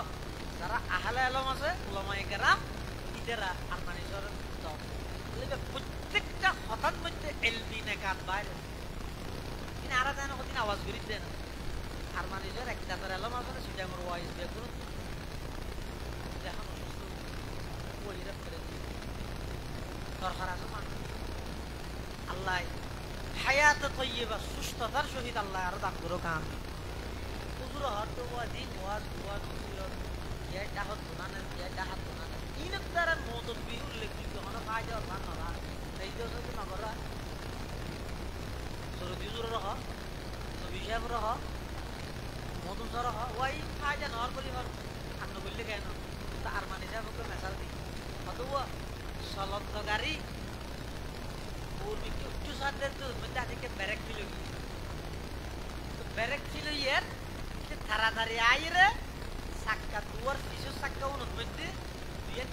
যারা আহলে আলম আছে ওলামায়ে কেরাম ইদেরা আর মানি শহরের দল প্রত্যেকটা হঠাৎ মধ্যে এলবি নেকাত বাইরে তিনি আর যেন কদিন আওয়াজ করি দেন আর মানি শহর একটা তার আলম আছে সেটা আমার ওয়াইজ বেগুন এখন অসুস্থ ওইরা করে দরকার আছে মানুষ আল্লাহ হায়াত তৈয়বা সুস্থতার সহিত আল্লাহ আরো দান করো কাম হুজুর হত ওয়াজিন ওয়াজ ওয়াজ ইয়া ডাহত বানানে ইয়া ডাহত বানানে ইনক দ্বারা মওদুদ বি উল্লেখিত হন ফায়দা আর বান না এই যে তো না করা সরদি হুজুর রহ তো বিশাব রহ মওদুদ রহ ওই ফায়দা নর করি হর আন্ন বললে কেন তার মানে যাবকে মেসাল দি অথবা চলন্ত গাড়ি পূর্বে কি উচ্চ সাদের তো মধ্যে আজকে ব্যারেক ছিল ব্যারেক ছিল ইয়ার সে তাড়াতাড়ি আইরে সাক্কা দুয়ার পিছু সাক্কা উনত মধ্যে দুইয়ের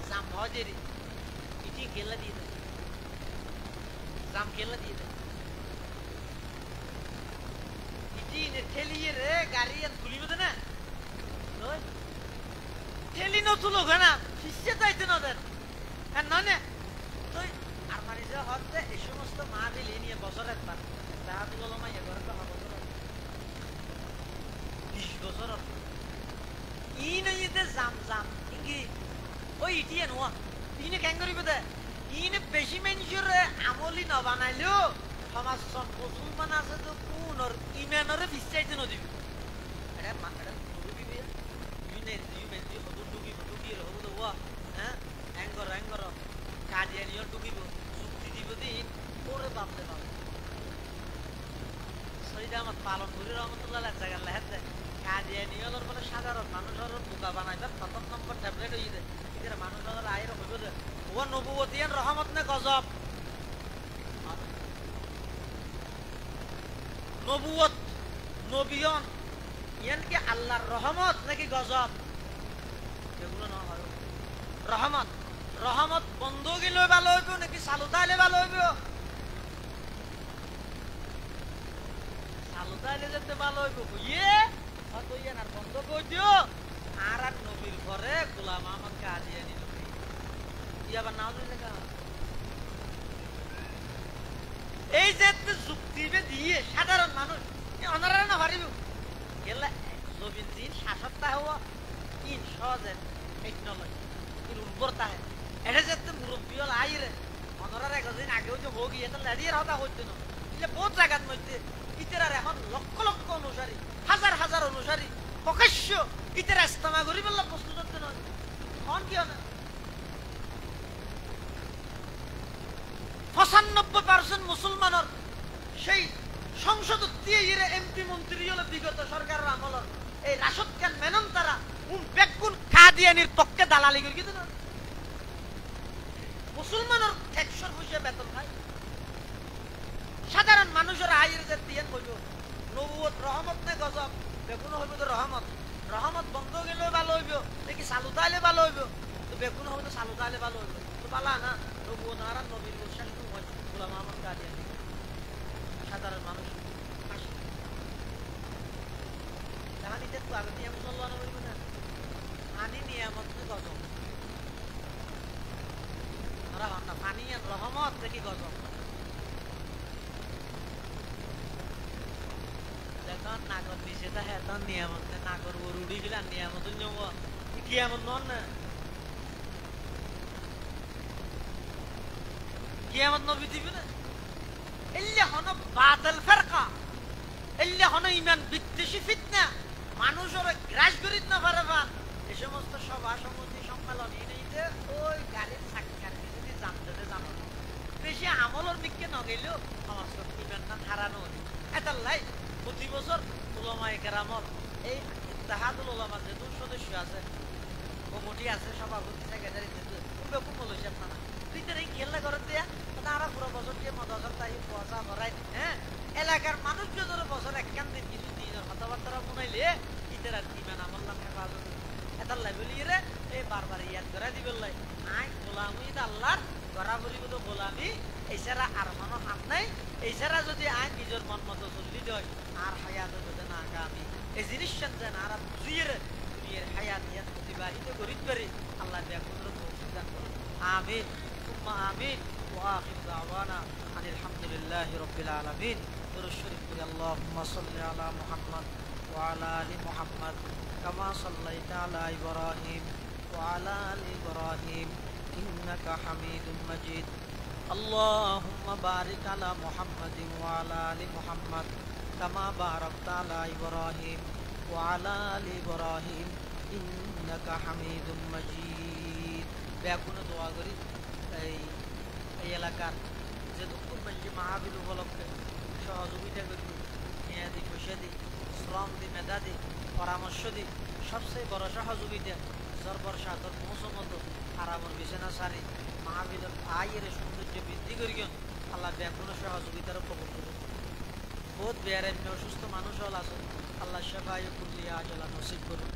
জাম হজেরি ইটি গেলা দিয়ে দেয় জাম গেলা দিয়ে দেয় ইটি ঠেলিয়ে রে গাড়ি আর খুলিব না ঠেলি নতুলো না শিষ্যে যাইতে না দেন নয় আবুল আলম আইয়া ঘরে 20 বছর ই নইতে জাম জাম ইঙ্গি ওই ইটিয়ে নোয়া ইনে কেন করিব দে ইনে বেশি মানুষের আমলি ন বানাইলেও সমাজ মুসলমান আছে তো কোন ইমানরে বিশ্বাস নদিবি এটা মাথা ডুবিবি ইনে ইমেন দি হদু ডুবি রহু তো ওয়া হ্যাঁ অ্যাঙ্গর কাদিয়ানিও ডুবিব যুক্তি দিব দিন ওরে বাপরে বাপ সৈয়দ আহমদ পালনপুরি রহমতুল্লাহ জায়গা লেহেতে কাদিয়ানিওর বলে সাধারণ মানুষের বোকা বানাইবার প্রথম নম্বর ট্যাবলেট হয়ে যায় এদের মানুষের আয়ের হইব যে ও নবুয়তিয়ান রহমত নে গজব নবুয়ত নবিয়ন ইয়ান কি আল্লাহর রহমত নাকি গজব এগুলো না হয় রহমত বন্ধ গেলে ভালো হইব নাকি সালুতাইলে ভালো হইব সালুতাইলে যেতে ভালো হইব ইয়ে হয়তো ইয়ান আর বন্ধ করে দিও আর নবীর ঘরে গোলাম আহমদ কাদিয়ানি নবী ইয়াবার নাও লেখা এই যে যুক্তি দিয়ে সাধারণ মানুষ অনারা না পারিব গেলে জমিন দিন শাসকতা হওয়া ইন সহজে টেকনোলজি ইন উর্বরতা হয় এটা যে মুরব্বী হল আইরে অনারার একদিন আগেও যে হোক এটা লেডিয়ার হতা হইতে না এটা বহুত জায়গার মধ্যে ইতেরার এখন লক্ষ লক্ষ অনুসারী হাজার অনুসারী প্রকাশ্য ইতেরা ইস্তেমা করি বললে প্রস্তুত হতে নয় এখন কি হয় 95% মুসলমানের সেই সংসদ দিয়ে এমপি মন্ত্রী হলো বিগত সরকারের আমলের এই রাশদ খান মেনন তারা বেগুন কাদিয়ানির পক্ষে দালালি করি কিন্তু মুসলমানের ট্যাক্সর পয়সা বেতন খায় সাধারণ মানুষের আয়ের যে দিয়ে বলব নবুয়ত রহমত নে গজব বেগুন হইব তো রহমত বন্ধ গেলে ভালো হইব নাকি সালুতাইলে ভালো হইব তো বেগুন হইব তো সালুতাইলে ভালো হইব তো বালা না নবুয়ত আর নবীর গোসাল গোলাম আহমদ কাদিয়ানি সাধারণ মানুষ জাহানিতে তো আগে নিয়ামত আল্লাহ নবীর না আনি নিয়ামত নে গজব ওরা ভাবনা পানি রহমত নাকি গজব দেখুন নাগর নিচে তা হ্যাঁ তখন নিয়ামত নাগর উড়ি গেলে নিয়ামত নেব কিয়ামত নন না কিয়ামত নবী দিবি না এল্লে হন বাতিল ফিরকা এল্লে হন ঈমান বিদ্বেষী ফিতনা মানুষের গ্রাস করিত না পারবা এই সমস্ত সভা সমিতি সম্মেলন এনেইতে ওই গাড়ির সাক্ষাৎ যদি জানতে জানো বেশি আমলের দিকে ন গেলেও আমার সব ঈমান না হারানো এটা লাই প্রতি বছর উলামায়ে কেরামর এই ইত্তেহাদুল উলামা যে সদস্য আছে কমিটি আছে সভাপতি সেক্রেটারি বেকুম বলেছে আপনারা ভিতরে খেলা করে দেয়া তারা পুরো বছর দিয়ে মদর তাই পয়সা ভরাই হ্যাঁ এলাকার মানুষ যদি বছর একখান দিন কিছু দিনের কথাবার্তা শুনাইলে ঈদের আর দিবেন আমার নাম হেফাজত এটার লাই বলি রে এই বারবার ইয়াদ করে দিবেন লাই আই গোলামি আল্লাহর গড়াবরি তো গোলামি এছাড়া আর মানো হাত নাই এছাড়া যদি আই নিজের মন মতো চললি দেয় আর হায়াত যদি না আগামী এই জিনিস যেন আর বুঝিয়ে দুনিয়ার হায়াত ইয়াত অতিবাহিত করিতে পারি আল্লাহ ব্যাকুল তৌফিক দান করুন আমিন সুম্মা আমিন ওয়া আখির দাওয়ানা আলহামদুলিল্লাহি রাব্বিল আলামিন দুরুদ করি আল্লাহুম্মা সাল্লি আলা মুহাম্মদ ওয়া আলা আলি মুহাম্মদ কামা সাল্লাইতা আলা ইব্রাহিম ওয়া আলা আলি ইব্রাহিম ইন্নাকা হামিদুম মাজিদ আল্লাহুম্মা বারিক আলা মুহাম্মাদিন ওয়া আলা আলি মুহাম্মদ কামা বারাকতা আলা ইব্রাহিম ওয়া আলা আলি ইব্রাহিম ইন্নাকা হামিদুম মাজিদ ব্যাকুনে দোয়া করি এই এলাকার যে দুঃখ মাহফিল উপলক্ষে সহযোগিতা করি মেয়াদি পয়সা দিই শ্রম দিই মেধা দিই পরামর্শ দিই সবচেয়ে বড় সহযোগিতা জরবর সাদর মৌসুমত আরামর বিছানা সারি মাহফিলের আয়ের সৌন্দর্য বৃদ্ধি করি আল্লাহ ব্যাকুনে সহযোগিতারও কবুল করুন বহুত বেয়ারে অসুস্থ মানুষ হল আছে আল্লাহ সেবায় কুল্লিয়া আজলা নসিব করুন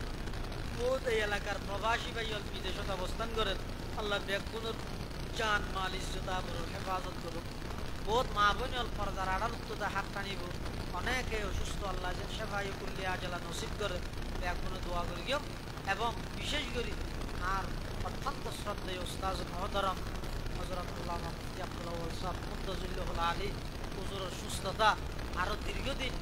বহুত এই এলাকার প্রবাসী ভাই হল বিদেশত অবস্থান করেন আল্লাহ ব্যাকুনের জান মাল ইজ্জত আবরুর হেফাজত করুন বহুত মা বোন হল পর্দার আড়াল উত্ততা হাত টানিব অনেকে অসুস্থ আল্লাহ যেন সেবায় কুল্লিয়া আজলা নসিব করে ব্যাকুনে দোয়া করি এবং বিশেষ করে আর অত্যন্ত শ্রদ্ধেয় উস্তাজ মহতরম হযরত আল্লামা মুফতি আব্দুল আউয়াল সাহেব মুদ্দাজিল্লাহুল আলী হুজুরের সুস্থতা আরো দীর্ঘদিন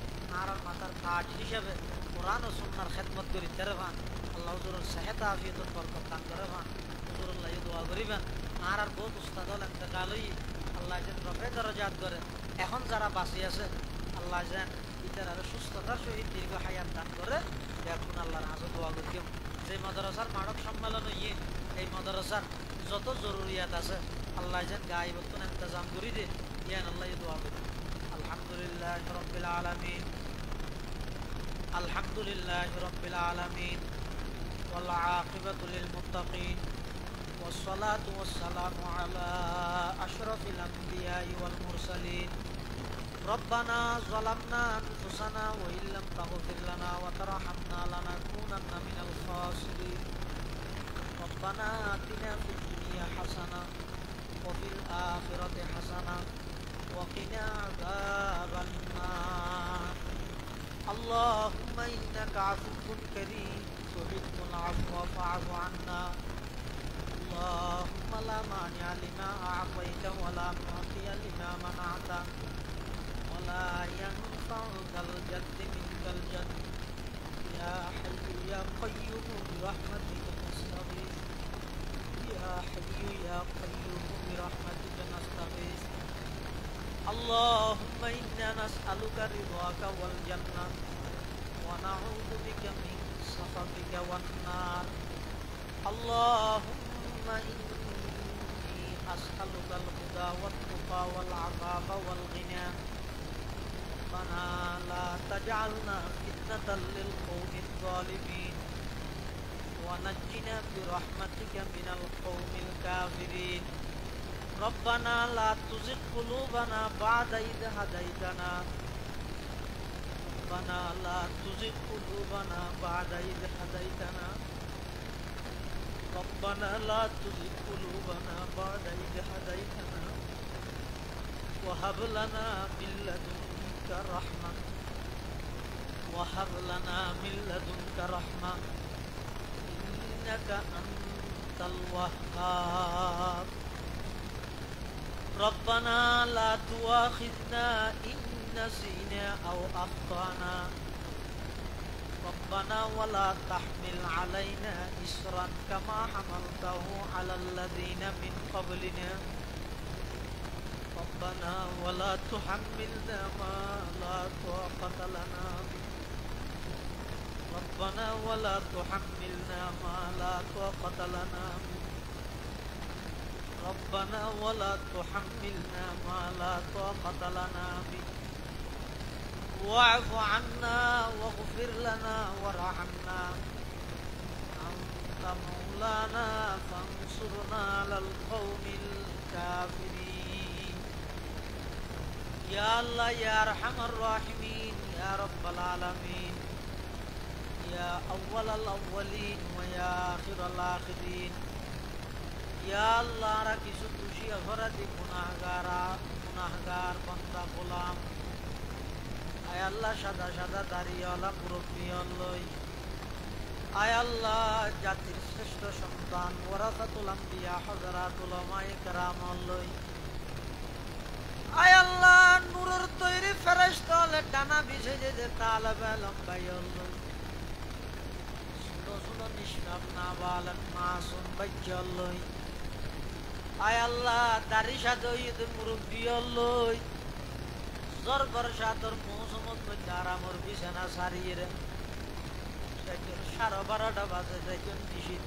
আর মাথার কাজ হিসাবে কোরআন ও সুন্নাহর খেদমত করি তেরে ভান আল্লাহ হুজুরের সেহেত আফিয়তর বরকত দান করে ভান হুজুরুল্লাহ দোয়া করিবেন আর বহুত উস্তাদ হল ইন্তেকাল হই আল্লাহ যেন রফে দরজাত করে এখন যারা বাঁচি আছে আল্লাহ যেন ইতার আরো সুস্থতার সহিত দীর্ঘ হায়াত দান করে দেখুন আল্লাহর হাজে দোয়া করিম যে মাদ্রাসার মানব সম্মেলন হইয়ে এই মাদ্রাসার যত জরুরিয়াত আছে আল্লাহ যেন গায়ে বর্তন ইন্তজাম করি দে ইয়ান আল্লাহ দোয়া করি আলহামদুলিল্লাহ রাব্বিল আলামিন আলহামদুলিল্লাহ রাব্বিল আলামিন ওয়াল আকিবাতু লিল মুত্তাকিন والصلاة والسلام على أشرف الأنبياء والمرسلين ربنا ظلمنا أنفسنا وإن لم تغفر لنا وترحمنا لنكونن من الخاسرين ربنا آتنا في الدنيا حسنة وفي الآخرة حسنة وقنا عذاب النار اللهم إنك عفو كريم تحب العفو فاعف عنا اللهم لا مانع لما أعطيت ولا معطي لما منعت ولا ينفع ذا الجد منك الجد يا حي يا قيوم برحمتك نستغيث يا حي يا قيوم برحمتك نستغيث اللهم إنا نسألك رضاك والجنة ونعوذ بك من سخطك والنار اللهم إني أسألك الهدى والتقى والعفاف والغنى ربنا لا تجعلنا فتنة للقوم الظالمين ونجنا برحمتك من القوم الكافرين ربنا لا تزغ قلوبنا بعد إذ هديتنا ربنا لا تزغ قلوبنا بعد إذ هديتنا ربنا لا تزغ قلوبنا بعد إذ هديتنا وهب لنا من لدنك رحمة وهب لنا من لدنك رحمة إنك أنت الوهاب ربنا لا تؤاخذنا إن نسينا أو أخطأنا ربنا ولا تحمل علينا إصرا كما حملته على الذين من قبلنا ربنا ولا تحملنا ما لا طاقة لنا به ربنا ولا تحملنا ما لا طاقة لنا به ربنا ولا تحملنا ما لا طاقة لنا به واعف عنا واغفر لنا وارحمنا أنت مولانا فانصرنا على القوم الكافرين يا الله يا أرحم الراحمين يا رب العالمين يا أول الأولين ويا آخر الآخرين يا الله রাখি সুতুষি অপরাধী গুনাহগার বান্দা গোলাম আয় আল্লাহ সাদা সাদা দাড়িওয়ালা মুরব্বী লই আয় আল্লাহ জাতির শ্রেষ্ঠ সন্তান ওয়ারাসাতুল আম্বিয়া হযরাতুল উলামায়ে কেরাম লই আয় আল্লাহ নূরের তৈরি ফেরেশতা হলে ডানা বিছিয়ে যে তালেবে ইলম ভাই লই সুন্দর নিষ্পাপ নাবালক মাসুম বাচ্চা লই আয় আল্লাহ দাড়ি সাদইদ মুরব্বী লই জর বর্ষাতর মৌসুমত মধ্যে আরামর বিছানা সারিয়ে রে সেজন 12:30 বাজে সেজন নিশিত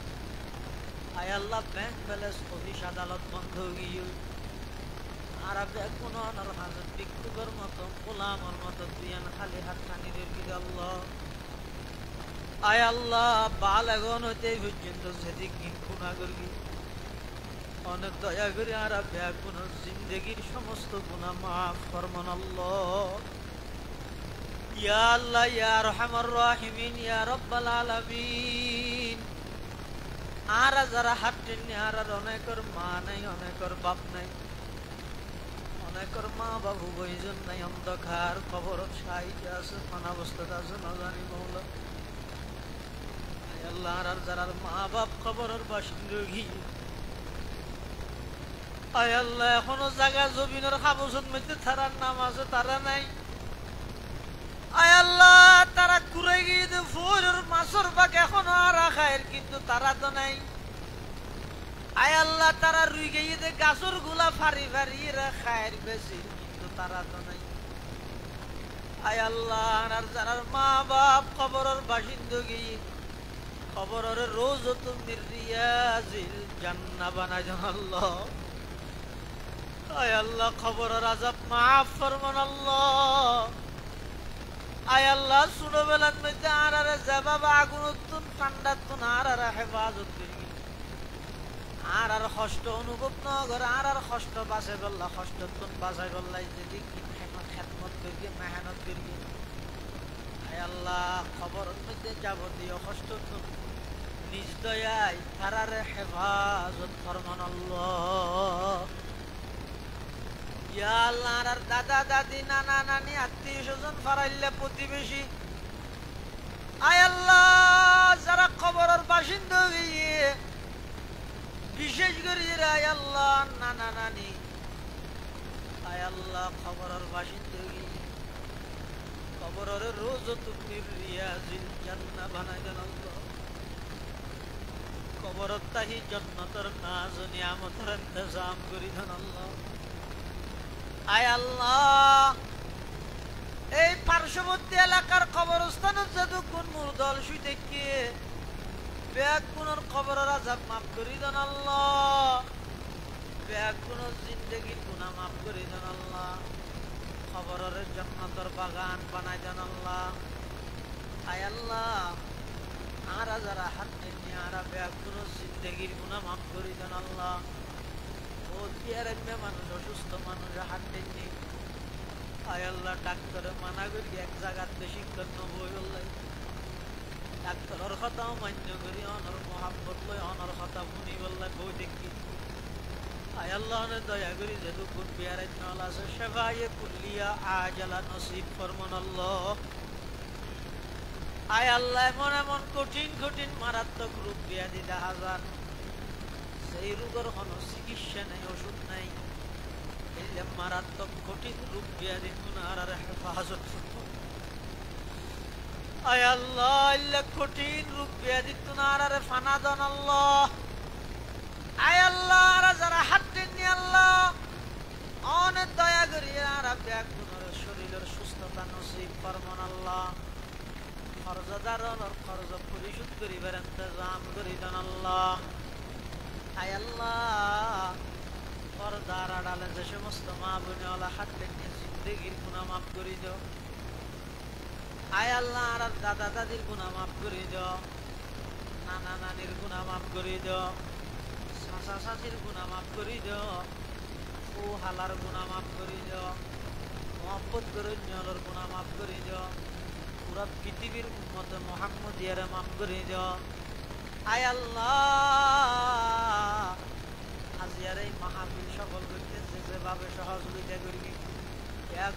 আয় আল্লাহ ব্যাংক ব্যালেন্স অফিস আদালত বন্ধ গিয়ে আর কোনো অনার হাজত বিক্ষুবের মতো গোলামর মতো দুইয়ান খালি হাত টানি রেখে আল্লাহ আয় আল্লাহ বাল এখন হইতে পর্যন্ত সেদিক গুণা করি অনেক দয়া করে আর কোন জিন্দগির সমস্ত গুনাহ মাফ ফরমান আল্লাহ ইয়া আল্লাহ ইয়া আরহামার রাহিমিন ইয়া রাব্বাল আলামিন আর যারা হাঁটেন আর অনেকের মা নাই অনেকের বাপ নাই অনেকের মা বাবু বইজন নাই অন্ধকার কবর সাইতে আছে অনাবস্থাতে আছে না জানি মৌলা আল্লাহ আর যারা মা বাপ কবরের বাসিন্দা গিয়ে আয় আল্লাহ এখনো জায়গা জমিনের খাবসত মধ্যে তারার নাম আছে তারা নাই। আয় আল্লাহ তারা কুড়ে গিয়ে ফুরের মাছের বাঘ এখনো আর খায় কিন্তু তারা তো নাই। আয় আল্লাহ তারা রুই গিয়ে গাছর গুলা ফারি ফারি খায় বেশি কিন্তু তারা তো নাই। আয় আল্লাহ আর যারা মা বাপ খবরের বাসিন্দা গিয়ে খবরের রোজ তুমি রিয়াজিল জান্নাহ বানাই দেন আল্লাহ। আয় আল্লাহ খবরের আযাব মাফ ফরমান আল্লাহ। আয় আল্লাহ ছোটবেলার মধ্যে আর জবাব আগুন তুন ঠান্ডা তুন আর হেফাজত করি আর কষ্ট অনুভব ন করে আর কষ্ট বাঁচে গল্লা কষ্ট তুন বাঁচাই গল্লাই যদি খেদমত করি মেহনত করি। আয় আল্লাহ খবরের মধ্যে যাবতীয় কষ্ট তুন নিজ দয়ায় তারার হেফাজত ফরমান আল্লাহ। ইয়া আল্লাহ আর দাদা দাদি নানা নানি আত্মীয় স্বজন ফারাইল্লা প্রতিবেশী আয় আল্লাহ যারা খবরের বাসিন্দা গিয়ে বিশেষ করে আয় আল্লাহ নানা নানি আয় আল্লাহ খবরের বাসিন্দা গিয়ে খবরের রোজ তুমি রিয়াজিল জান্নাহ বানাই দেন আল্লাহ। খবরত তাহি জান্নাতের নাজ নিয়ামতের ইন্তজাম করি দেন আল্লাহ। আয় আল্লাহ এই পার্শ্ববর্তী এলাকার কবরস্থানের যাদু কোন মুরদল শুইতে ব্যাগ কোনের খবরের আযাব মাফ করি দেন আল্লাহ। ব্যাগ কোনের জিন্দেগির গুনাহ মাফ করি দেন আল্লাহ। খবরের জান্নাতের বাগান বানাই দেন আল্লাহ। আয় আল্লাহ আর যারা হাত নেই আর ব্যাগ কোনের জিন্দেগির গুনাহ মাফ করি দেন আল্লাহ। ও দিয়ারে মানুষ অসুস্থ মানুষ হাত নেই আয় আল্লাহ ডাক্তারে মানা করি এক জায়গার বেশি বই বললাই ডাক্তারের কথাও মান্য করি অনর মহাব্বত লই অনর কথা শুনি বললাই বই দেখি। আয় আল্লাহ দয়া করি যেহেতু কোন বিয়ারে নল আছে সেবায়ে কুল্লিয়া আজালা নসিব ফরমান আল্লাহ। আয় আল্লাহ এমন এমন কঠিন কঠিন মারাত্মক রোগ ব্যাধি দেখা যান সেই রোগের কোনো চিকিৎসা নাই ওষুধ নাই। মারাত্মক কঠিন রোগ ব্যাধি গুনার হেফাজত আয় আল্লাহ কঠিন রোগ ব্যাধি তুনার ফানা দেন আল্লাহ। আয় আল্লাহ যারা হাত টেনে আল্লাহ অনেক দয়া করি আর ব্যাগ গুণের শরীরের সুস্থতা নসিব ফরমান আল্লাহ। খরচদারনের খরচ পরিশোধ করিবার ইন্তজাম করি দেন আল্লাহ। আয় আল্লাহ পর্দার আড়ালে যে সমস্ত মা বোনেওয়ালা হাত টেনে জিন্দেগির গুনাহ মাফ করে দাও। আয় আল্লাহ আর দাদা দাদির গুনাহ মাফ করে দাও। নানা নানির গুনাহ মাফ করে দাও। চাচা চাচির গুনাহ মাফ করে দাও। ও হালার গুনাহ মাফ করে দাও। মোহাম্মদ গরুর গুনাহ মাফ করে দাও। পুরা পৃথিবীর উম্মত মুহাম্মদিয়ার মাফ করে দাও। আয় আল্লাহ আজিয়ার এই মাহফিল সফল করতে যেভাবে সহযোগিতা করবি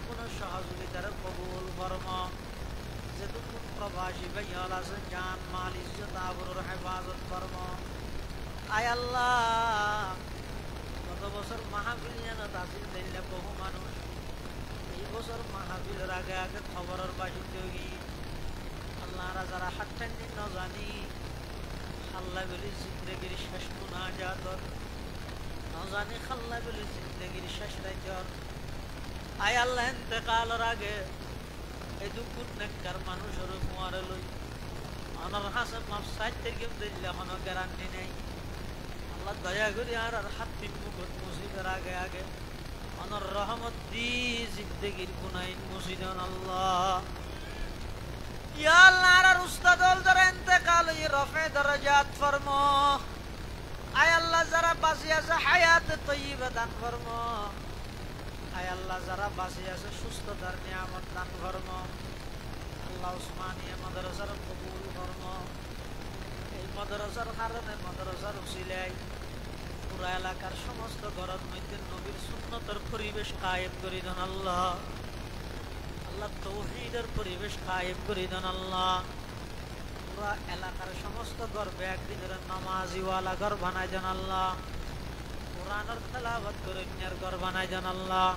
কোনো সহযোগিতার কবুল ফরম। যেটুকু প্রবাসী ভাইয়াল আছে জান মাল ইজ্জত আবরুর হেফাজত ফরম। আয় আল্লাহ গত বছর মাহফিল যেন তাসিল দিলে বহু মানুষ এই বছর মাহফিলের আগে আগে খবরের বাসিন্দা গিয়ে আল্লাহ যারা হাতটান ন জানি খাল্লা বলি জিন্দগির শেষ মুনাজাতর নজানি খাল্লা বলি জিন্দগির শেষ রাইতর। আয় আল্লাহ ইন্তেকালের আগে এই দুপুর নেককার মানুষের মুয়ারে লই অনর হাসে মাপ সাইতের গেম দিলে কোনো গ্যারান্টি নেই। আল্লাহ দয়া করি আর হাত তিন মুখত মুসিদের আগে আগে অনর রহমত দি জিন্দগির গুনাইন মুসিদন আল্লাহ। ইয়া আল্লাহ আর উস্তাদল যারা ইন্তেকাল হই রফে দরজাত ফরমো। আয় আল্লাহ যারা বাঁচি আছে হায়াত তয়্যিবা দান ফরমো। আয় আল্লাহ যারা বাঁচি আছে সুস্থতার নিয়ামত দান ফরমো। আল্লাহ উসমানিয়া মাদ্রাসার কবুল ফরমো। এই মাদ্রাসার কারণে মাদ্রাসার উসিলায় পুরা এলাকার সমস্ত ঘরের মধ্যে নবীর সুন্নতের পরিবেশ কায়েম করে দেন আল্লাহ। আল্লাহ তৌহিদের পরিবেশ কায়েম করে দেন আল্লাহ। পুরা এলাকার সমস্ত ঘর একদিনের নামাজিওয়ালা ঘর বানাই দেন আল্লাহ। কোরআনের তেলাওয়াত করে নিয়ার ঘর বানাই দেন আল্লাহ।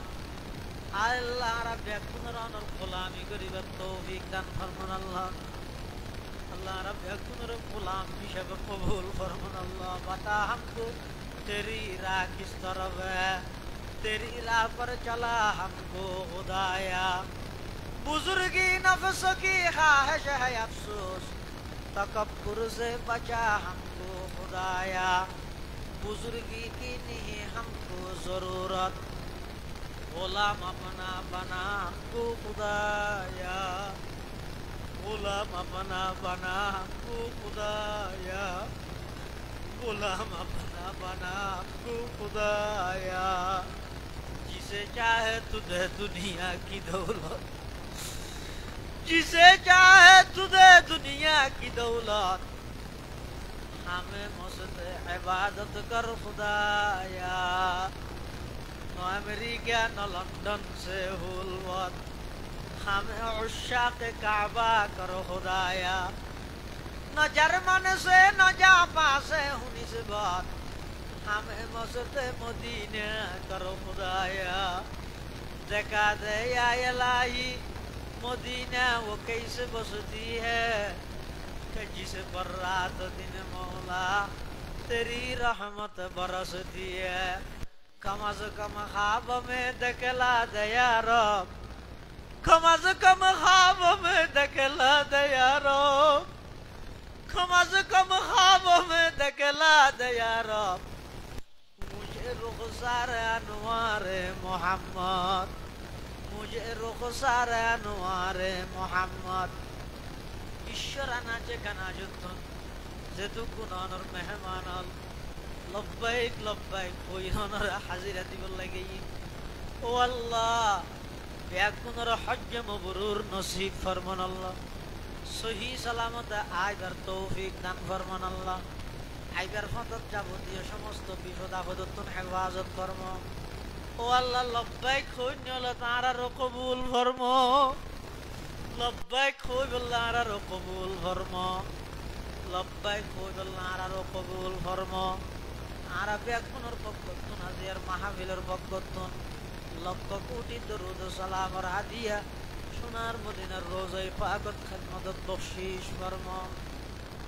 আল্লাহ রাব্বে কোরআনের গোলামি করিবার তৌফিক দান ফরমান আল্লাহ। अल्लाह रब अकुनर गुलाम हिसाब कबूल फरमान अल्लाह। बता हमको तेरी राह किस तरफ है, तेरी राह पर चला हमको खुदाया। बुजुर्गी नफ्स की ख्वाहिश है अफसोस, तकब्बुर से बचा हमको खुदाया। बुजुर्गी की नहीं हमको जरूरत, गुलाम अपना बना हमको खुदाया। गुलाम अपना बना हमको खुदाया, गुलाम अपना बना हमको खुदाया। जिसे चाहे तुझे दुनिया की दौलत, जिसे चाहे तुझे दुनिया की दौलत, हमें मुझसे इबादत कर खुदाया। न अमेरिका न लंदन से हुलवत, हमें उशाक काबा करो खुदाया। न जर्मन से न जापान से हूँ निस्बत, हमें मस्जिद मदीना करो खुदाया। देखा दे या इलाही मदीना वो कैसे बसती है, कि जिस पर रात दिन मौला तेरी रहमत बरसती है। कम से कम ख्वाब में दिखला दे या रब, कम से कम ख्वाब में दिखला दे या रब, कम से कम ख्वाब में दिखला दे या रब। मुझे रुखसार अनवार मोहम्मद, मुझे रुखसार अनवार मोहम्मद। ঈশ্বরানা যেখানে যুদ্ধন যেতুকুনর মেহমানল লব্বাইক লব্বাইক কইহনর হাজিরা দিবল লাগি। ও আল্লাহ বেকুনর হজ্জ মবরুর নসিব ফরমান আল্লাহ। সহি সালামতে আইবার তৌফিক দান ফরমান আল্লাহ। আইবার ফতত যাবতীয় সমস্ত বিপদ আপদতন হেফাজত ফরম। ও আল্লাহ লব্বাইক কইনল তারা কবুল ফরম, লব্বাইক কইবল্লাহর কবুল ফরম, লব্বাইক কইবল্লাহর কবুল ফরম। আরা বেকুনর পক্ষতুন হাজির মাহফিলের পক্ষতুন লক্ষ কোটি দরুদ সালামর হাদিয়া সোনার মদিনার রোজায় পাকত খিদমতত বখশিশ ফরম।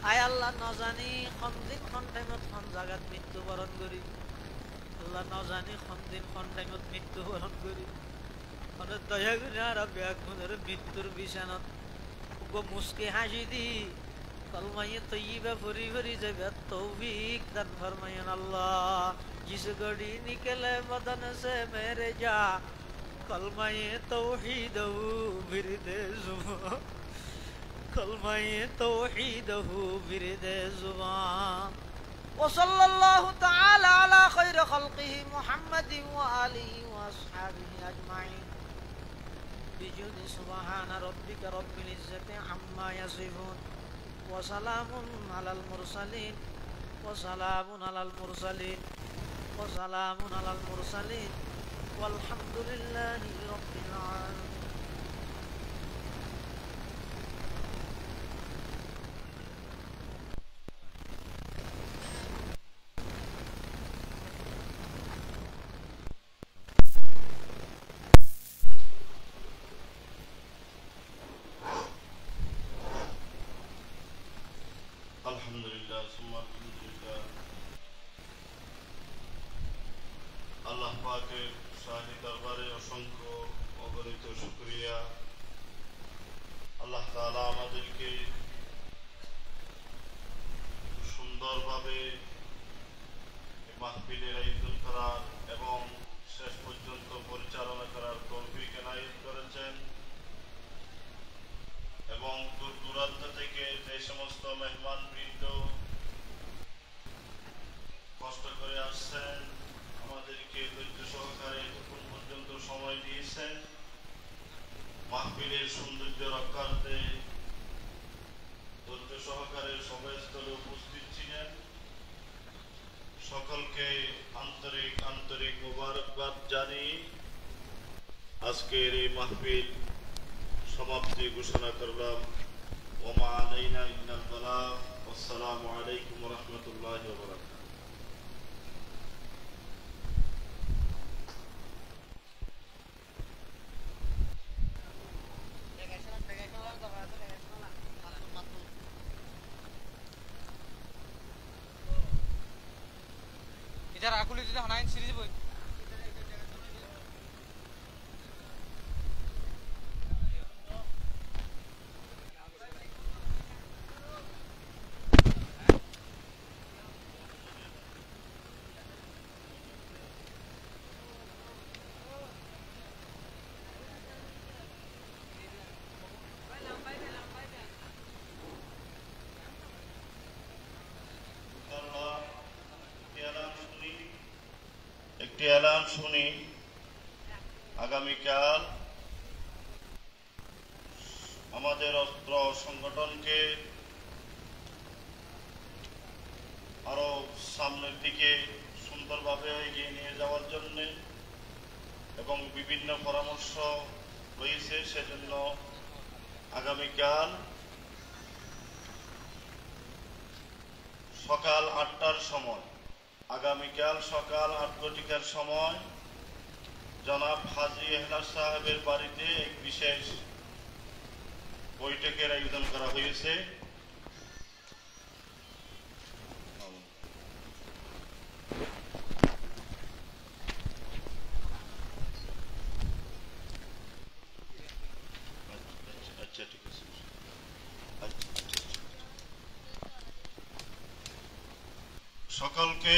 আয় আল্লাহ নজানি কোন দিন কোন টাইমত কোন জায়গাত মৃত্যুবরণ করি, আল্লাহ নজানি কোন দিন কোন টাইমত মৃত্যুবরণ করি। দয়া করে আরা বেকুনের মৃত্যুর বিছানাত মুসকে হাসি দি কলমায়ে তৈয়বা ভরি ভরি যাবে তৌফিক দান ফরমায়েন আল্লাহ। जिस घड़ी निकले बदन से मेरे जा, कलमाए तौहीद बिरदे जुबान, कलमाए तौहीद बिरदे जुबान। वसल्लल्लाहु तआला अला खैर खल्किही मुहम्मद व आलिहि व अस्हाबिहि अजमाइन। बिजुद सुबहान रब्बिका रब्बिल इज्जति अम्मा यसिफून व सलामुन अलल मुरसलीन व सलामुन अलल मुरसलीन وسلام على المرسلين والحمد لله رب العالمين। الحمد لله ثم الحمد لله। আল্লাহ পাকের শাহী দরবারে অসংখ্য অগণিত শুকরিয়া। আল্লাহ তাআলা আমাদেরকে সুন্দরভাবে মাহফিলের আয়োজন করার এবং শেষ পর্যন্ত পরিচালনা করার তৌফিক এনায়েত করেছেন এবং দূর দূরান্ত থেকে যে সমস্ত মেহমানবৃন্দ কষ্ট করে আসছেন, আমাদেরকে ধৈর্য সহকারে এতক্ষণ পর্যন্ত সময় দিয়েছেন, মাহফিলের সৌন্দর্য রক্ষার্থে ধৈর্য সহকারে সভাস্থলে উপস্থিত ছিলেন, সকলকে আন্তরিক আন্তরিক মোবারকবাদ জানিয়ে আজকের এই মাহফিল সমাপ্তি ঘোষণা করলাম। ওমা আলাইনা ইল্লাল বালাগ। আসসালামু আলাইকুম ওয়া রাহমাতুল্লাহি ওয়া বারাকাতুহু। যারা আকুলি দিতে হানাইন সিরিজ বই একটি এলান শুনি। আগামীকাল আমাদের অস্ত্র সংগঠনকে আরো সামনের দিকে সুন্দরভাবে এগিয়ে নিয়ে যাওয়ার জন্য এবং বিভিন্ন পরামর্শ রয়েছে, সেজন্য আগামীকাল সকাল 8টার সময় সকাল 8 সময় জনাব হাজী এহলাস সাহেবের বাড়িতে এক বিশেষ বৈঠকের আয়োজন করা হয়েছে। আচ্ছা, ঠিক আছে। সকলকে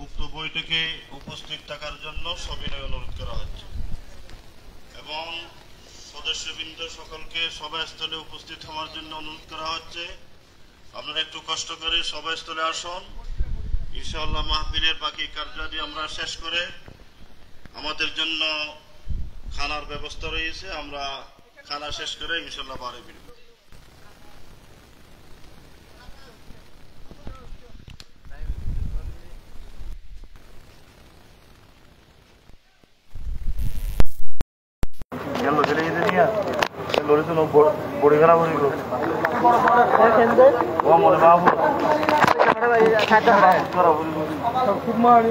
উক্ত বৈঠকে উপস্থিত থাকার জন্য সবিনয় অনুরোধ করা হচ্ছে এবং সদস্যবৃন্দ সকলকে সভাস্থলে উপস্থিত হওয়ার জন্য অনুরোধ করা হচ্ছে। আপনারা একটু কষ্ট করে সভাস্থলে আসুন। ইনশাআল্লাহ মাহফিলের বাকি কার্যাদি আমরা শেষ করে আমাদের জন্য খানার ব্যবস্থা রয়েছে, আমরা খানা শেষ করে ইনশাআল্লাহ বাড়ি ফিরব। বড়ি খারাপ হয়ে গেল মনে বাবু খুব মারি